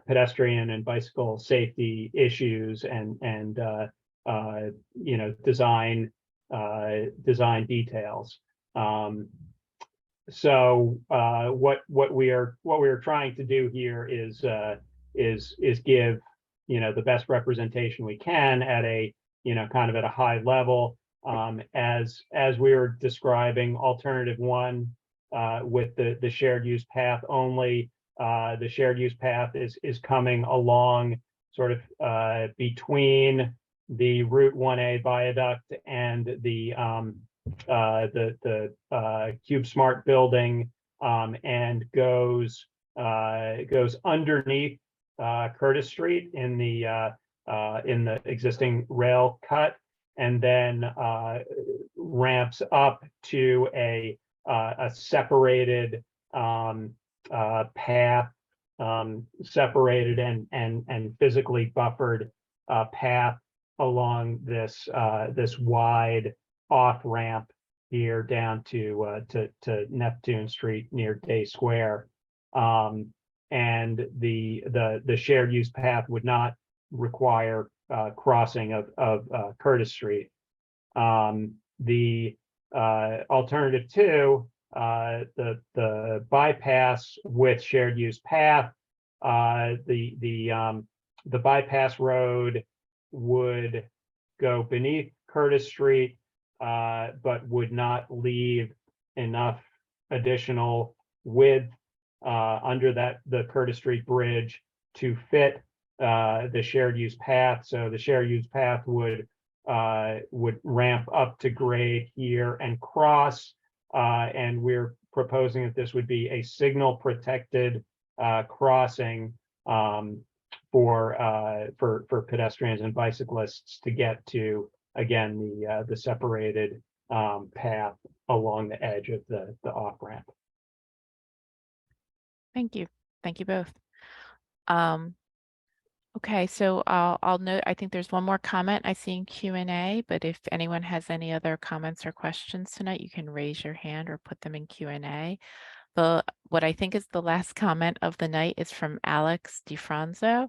pedestrian and bicycle safety issues and design details. So what we are trying to do here is give the best representation we can at a kind of at a high level, as we were describing alternative one with the shared use path only. The shared use path is coming along sort of between the Route 1A viaduct and the CubeSmart building, and goes underneath Curtis Street in the existing rail cut, and then ramps up to a separated path, separated and physically buffered path along this wide off ramp here down to Neptune Street near Day Square, and the shared use path would not require crossing of Curtis Street. The alternative two, the bypass with shared use path, the bypass road would go beneath Curtis Street, but would not leave enough additional width under the Curtis Street Bridge to fit the shared use path. So the shared use path would ramp up to grade here and cross. And we're proposing that this would be a signal protected crossing for pedestrians and bicyclists to get to, again, the separated path along the edge of the off-ramp. Thank you. Thank you both. Okay, so I'll note, I think there's one more comment I see in Q&A, but if anyone has any other comments or questions tonight, you can raise your hand or put them in Q&A. What I think is the last comment of the night is from Alex DiFranzo,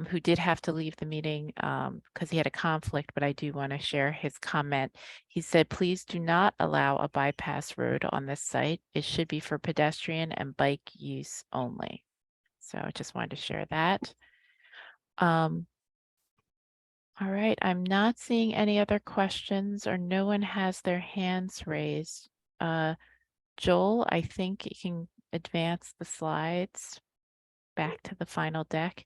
who did have to leave the meeting because he had a conflict, but I do want to share his comment. He said, please do not allow a bypass road on this site. It should be for pedestrian and bike use only. So I just wanted to share that. All right, I'm not seeing any other questions or no one has their hands raised. Joel, I think you can advance the slides back to the final deck.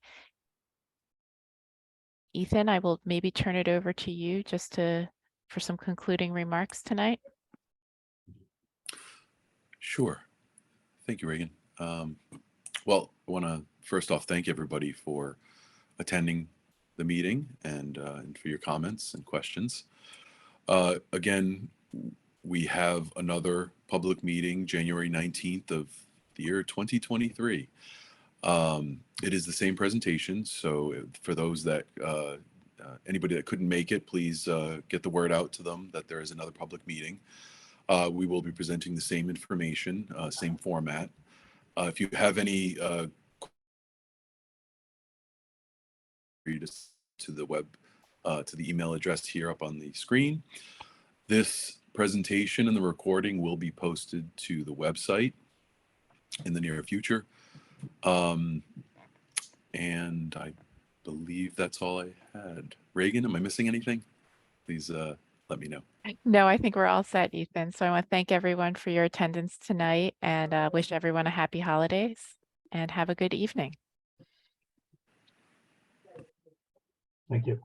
Ethan, I will maybe turn it over to you just for some concluding remarks tonight. Sure. Thank you, Reagan. Well, I want to first off thank everybody for attending the meeting and for your comments and questions. Again, we have another public meeting January 19th of the year 2023. It is the same presentation, so for those that anybody that couldn't make it, please get the word out to them that there is another public meeting. We will be presenting the same information, same format. If you have any to the web, to the email address here up on the screen. This presentation and the recording will be posted to the website in the near future. And I believe that's all I had. Reagan, am I missing anything? Please let me know. No, I think we're all set, Ethan. So I want to thank everyone for your attendance tonight and wish everyone a happy holidays and have a good evening. Thank you.